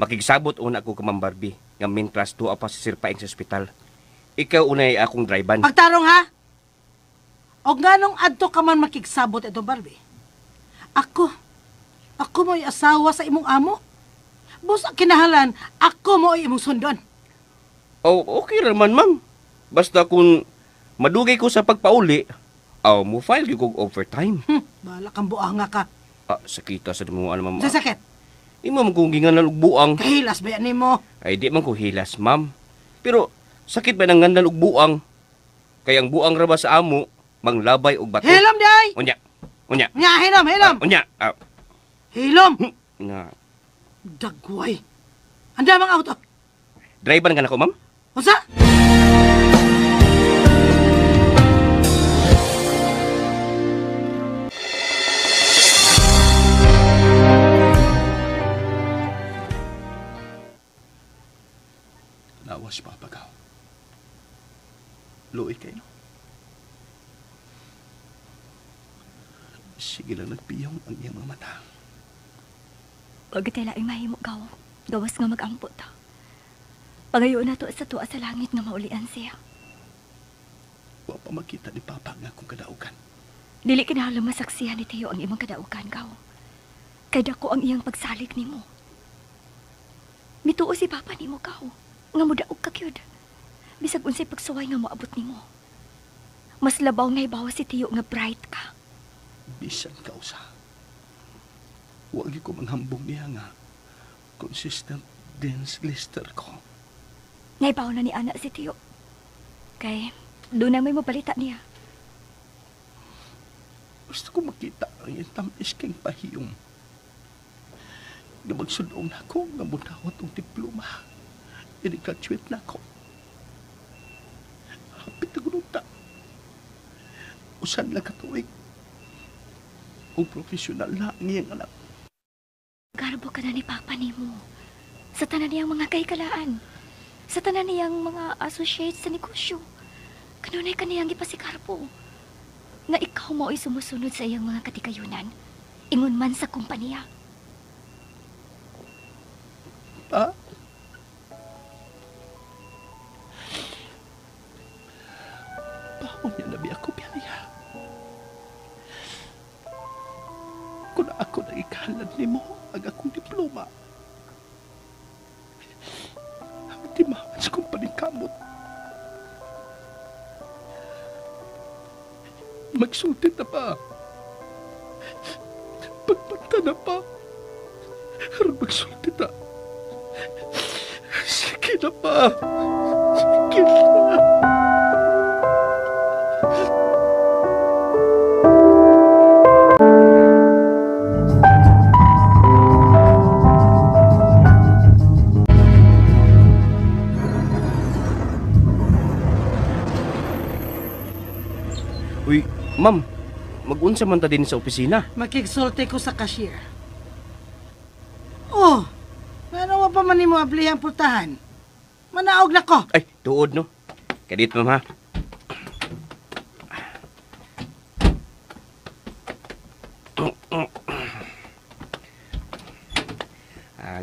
Makigsabot una ko ka, Ma'am Barbie, nga mintras tuwa pa si Sir Paeng sa ospital. Ikaw unay akong driban. Pagtarong ha? O nganong adto ka man makigsabot ito, Barbie? Ako mo'y asawa sa imong amo. Busa kinahalan, ako mo'y imong sundon. Oh, okay raman, ma'am. Basta kung madugay ko sa pagpauli, mo file ko overtime. Bala kang buanga ka. Sakita sa dumuan, ma'am. Sa sakit. Imo man kung gingan na buang. Kahilas ba yan ni mo? Ay, di man ko hilas, ma'am. Pero, sakit ba nang ngandal og buang? Kaya ang buang raba sa amo, manglabay og bato. Hilom, day! Unya. Nya, hilom! Unya. Hilom! Na. Dagway. Anda mga auto. Driver nga na ko, ma'am? Unsa? Nawa si Papa ka. Luoy kayo. Sige lang nagpiyong ang iyang mga mata. Huwag tila ay mahimo gaw. Gawas nga mag-ampot. Pagayon na to sa tuwa sa langit nga maulian siya. Wa pa makita ni Papa nga kung kadaugan. Dili kinahanglan masaksihan ni Teo ang imong kadaugan gaw. Kay dako ang iyang pagsalig nimo. Mituo si Papa nimo gaw. Nga mudaog ka kyud. Bisag unsay pagsuway nga moabot nimo. Mas labaw nga ibawa si Teo nga bright ka. Bisan ka usa. Huwag ko manghambog niya nga. Consistent dance lister ko. Naibaw na ni Ana si Teo. Kay, doon na may mabalita niya. Gusto ko makita ang iyong tamis kang pahiyong. Na magsunong na ako nga mudawat ang diploma. I-graduate na ako. Hapit na gununta. Usan lang katuig. ug profesional na ang iyang anak. Garbo ka na ni Papa nimo. Sa tanan niyang mga kaikalaan. Sa tanan niyang mga associates sa negosyo. Kanunay ka niyang ipasikarpo. Nga ikaw mo ay sumusunod sa iyang mga katikayunan. Ingon man sa kumpanya. Pa? Paong niya nabi ako, Piania. Kung ako na ikahalan ni mo ang akong diploma. Ang timahan sa kumpaning kamot. Magsulti na pa. Pagpanta na pa. Harap magsulti na. Sige na pa. Sige na. Uy, ma'am, mag-unsa man ta din sa opisina. Makigsulti ko sa cashier. Oh, ano pa man ni mo ablihang pultahan? Manaog na ko. Ay, tuod no. Kadit, ma'am ha.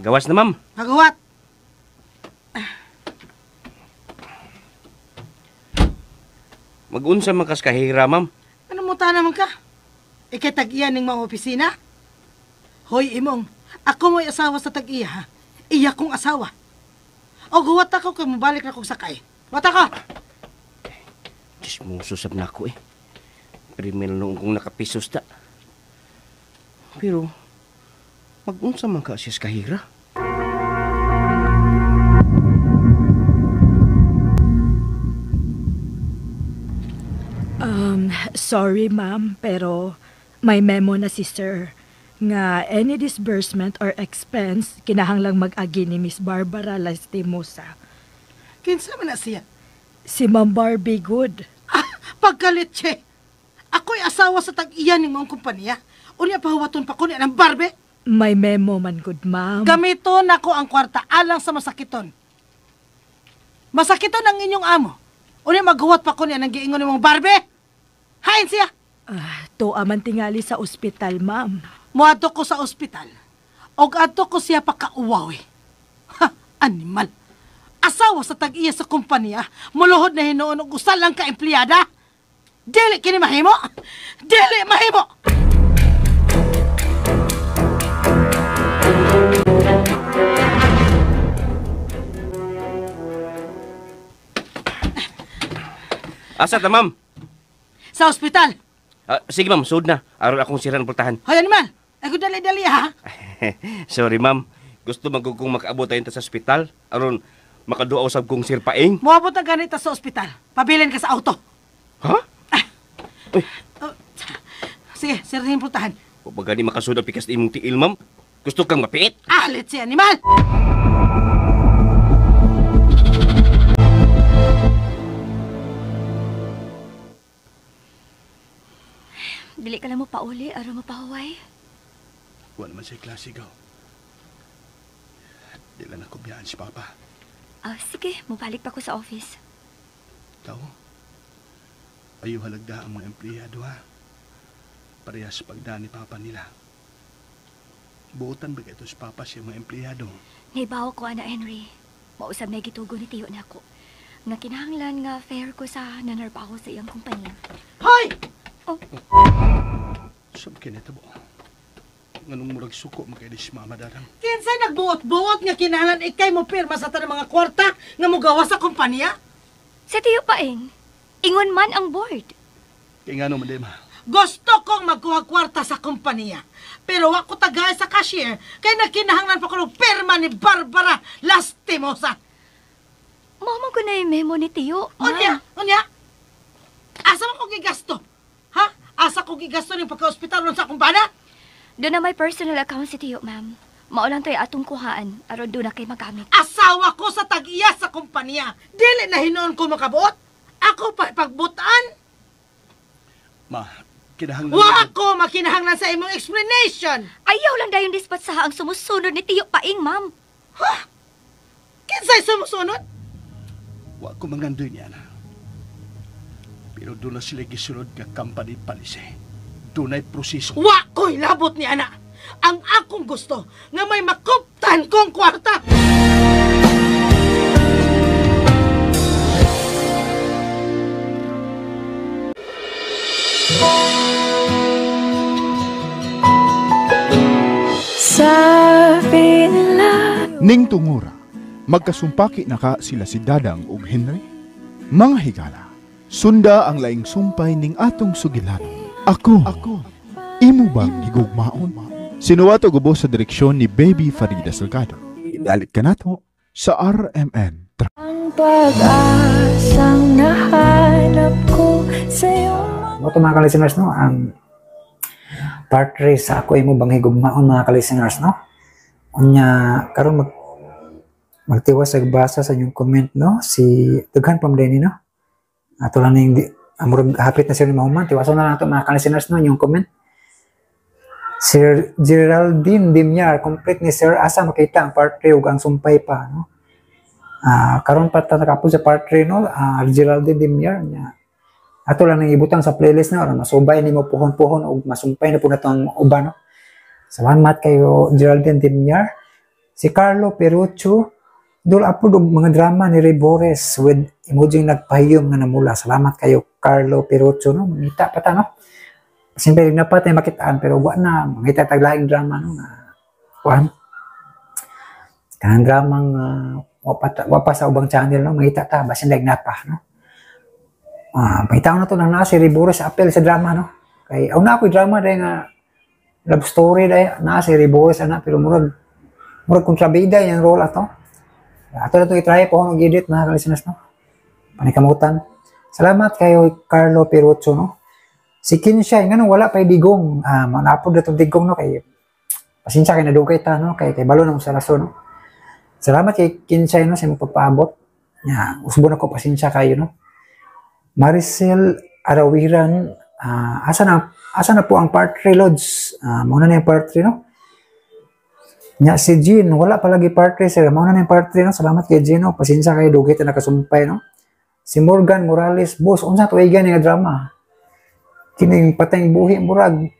Gawas na, ma'am. Magawa. Mag-unsa man kas kahira, ma'am. Ano mo ta naman ka? Ikay tag-iya ning mga opisina? Hoy, imong, ako mo'y asawa sa tag-iya, ha? Iya kong asawa. O guwat ako kay mabalik na kong sakay. Wata ka! Diyos mo, susab na ako eh. Primil noong kong nakapisos ta. Pero, mag-unsa man ka siya sa kahira? Sorry ma'am, pero may memo na si sir nga any disbursement or expense kinahanglang mag-agi ni Miss Barbara Lastimosa. Kinsa man na siya? Si Ma'am Barbie Good. Pagkalit siya. Ako'y asawa sa tag-iya ning mga kumpanya. Unya pahuwaton pa ko niya ng barbe. May memo man good ma'am. Gamiton ako ang kwarta alang sa masakiton. Masakiton ang inyong amo. Unya maghuwat pa ko niya ng giingon ng mga barbe. Hain siya. To aman tingali sa ospital ma'am. Muadto ko sa ospital. Og adto ko siya pakauwawi. Ha, animal. Asawa sa tag-iya sa kumpanya, muluhod na hinuon og usa lang ka empleyada. Dili kini mahimo. Dili mahimo. Asa ta, ma'am? Sa ospital. Sige, ma'am, sud na. Aron akong sira ng pultahan. Hoy, animal. Ako dali-dali, ha? Sorry, ma'am. Gusto magkukong makaabot tayo sa ospital. Aron makaduaw sab kong sirpaing. Muabot na ganito sa ospital. Pabilin ka sa auto. Ha? Uy, Sige, sirhin pultahan. o ba gani makasud ang pikas imong tiil, ma'am? Gusto kang mapiit? Alit si animal. Dili ka lang mo pauli, aron mo pahuway. Wala naman siya klase gaw. Di lang ako biyaan si Papa. Sige, mabalik pa ko sa office. Tao, ayaw halagda ang mga empleyado ha. Parehas pagdaan ni Papa nila. Buotan ba ito si Papa siya mga empleyado? Naibaw ko, Ana Henry. Mausab na gitugo ni tiyo na ako. Nga kinahanglan nga fair ko sa nanarbaho sa iyang kumpanya. Hoy! Sab kinita mo. Nganong murag suko makailis si Mama Darang. Kinsay nagbuot-buot nga kinahanglan ikay mo pirma sa tanang mga kwarta nga mugawa sa kumpanya? Sa tiyo paeng, ingon man ang board. Kaya nga naman, ma. Gusto kong magkuha kwarta sa kumpanya. Pero ako tagay sa cashier kay nagkinahanglan pa ko ng pirma ni Barbara Lastimosa. Mama ko na yung memo ni tiyo. Unya? Asa mo ko gigasto? Ha? Asa ko gigasto ng pagka-hospital ron sa kumpana? Doon na may personal account si tiyo, ma'am. Maulang tayo atong kuhaan, aron doon na kayo magamit. Asawa ko sa tag-iya sa kumpanya. Dili na hinoon ko makabuot. Ako pa ipagbutan. Ma, Kinahanglan. Wa ko makinahanglan sa imong explanation. Ayaw lang dayon dispat sa ang sumusunod ni Tiyo Paing, ma'am. Kinsay sumusunod? Wa ko mangandoy niya na. Pero doon na sila gisunod nga company palise. Doon ay proseso. Wa ko'y labot ni ana. Ang akong gusto nga may makuptan kong kwarta. Sabi nila Ning tungura, magkasumpaki na ka sila si Dadang ug Henry. Mga higala, sunda ang laing sumpay ning atong sugilan. Ako, imo bang higugmaon? Sinuwato gubo sa direksyon ni Baby Farida Salgado. Idalit ka nato sa RMN. ang pag-asang nahanap ko sa'yo. Ito mga ka-listeners, no? Ang part 3 sa Ako Imo Bang Higugmaon, mga ka-listeners, no? Unya, karon magtiwas sa basa sa inyong comment, no? Si Dughan Pamdeni, no? Ato lang yung amurag hapit na sila ni Mahuman. Tiwasan na lang ito, mga ka-listeners, no? Yung comment. Sir Geraldine Dimyar, complete ni Sir Asa makita ang part 3 ug ang sumpay pa, no? Karon pa nakapos sa part 3, no? Geraldine Dimyar niya. Ato lang nang ibutang sa playlist na aron masubay nimo puhon-puhon ug masumpay na pud natong uban, no? Salamat kayo Geraldine Dimyar. Si Carlo Perucho, dul apod og mga drama ni Ray Bores with emoji nagpahiyom nga namula. Salamat kayo Carlo Perucho, no? Mangita pa ta, no? Siyempre, napat ay makitaan, pero wa na, mangita taglaing drama, no? Kuhan. Kanang dramang wapa sa ubang channel, no? Mangita ta, basin daig napa, no? Pangitaon na to nang nasa si Ribores apel sa drama, no? Kay, na ako'y drama dahil nga love story dahil nasa si Ribores, pero murag kontrabida yung role ato. Ato na ito itry ko kung edit na kalisinas, no? Panikamutan. Salamat kayo Carlo Perucho, no? Si Kinshay, nga nung wala pa'y digong, manapod na itong digong, no? Kay, pasensya kay nadugay ta, no? Kay balo na mo sa raso, no? Salamat kay Kinshay, no? Sa magpapaabot. Usbo na ko, pasensya kayo, no? Maricel Arawiran, asa na po ang part 3, Lods? Mauna na yung part 3, no? Si Jean, wala palagi part 3, sir. Mauna na yung part 3, no? Salamat kay Jean, no? Pasensya kayo, dugay na nakasumpay, no? Si Morgan Morales, boss, unsa tuwigan nga drama? Kining patayng buhi, murag.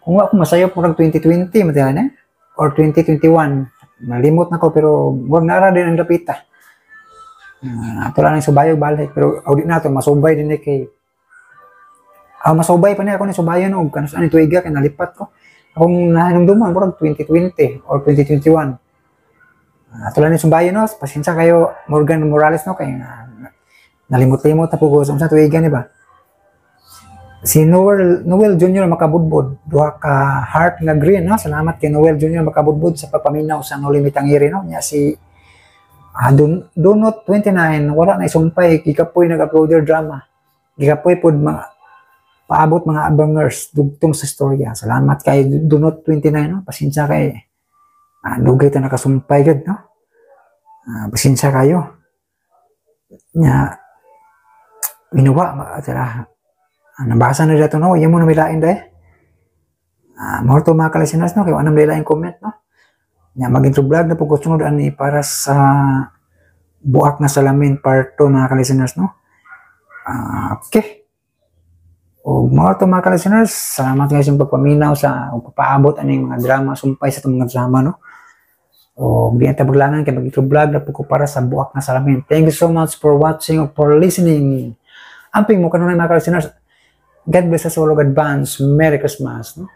Kung ako masayop, murag 2020, matihan, eh? Or 2021. Nalimot na ko, pero murag nara din ang dapita. Ato lang yung subayo balik, pero audit na ito, masubay din eh kay masubay pa niya ako ni subayan o kanus ani tuiga kay nalipat ko akong nahinumduman murag 2020 or 2021. Ato lang yung subayan, no? Pasensya kayo Morgan Morales, no? Kay nalimot-limot na po ko sa tuiga, ni ba? Si Noel Jr. Makabudbud, duha ka heart nga green, no? Salamat kay Noel Jr. Makabudbud sa pagpaminaw sa No Limit ang Iri, no? Nya si Donut 29, wala na isumpay, gikapoy nag-uploader drama. Gikapoy pod paabot mga abangers dugtong sa storya. Salamat kay Donut 29, no? Pasensya kay dugay ta nakasumpay gud, no? Pasensya kayo. Nya minuwa tara. Nabasa na dito, no? Iyamo na milain dai. More to mga kalisinas, no? Kaya anong milain comment, no? Nya mag-intro vlog na po gusto nyo ani para sa buak na salamin part 2, mga kalisinas, no? Okay. O mga to mga kalisinas, salamat nga sa pagpaminaw sa pagpaabot aning mga drama, sumpay sa itong mga drama, no? O di natin paglangan kaya mag-intro vlog na po ko para sa buak na salamin. Thank you so much for watching or for listening. Amping mo kanunay mga kalisinas. God bless us all of advance. Merry Christmas, no?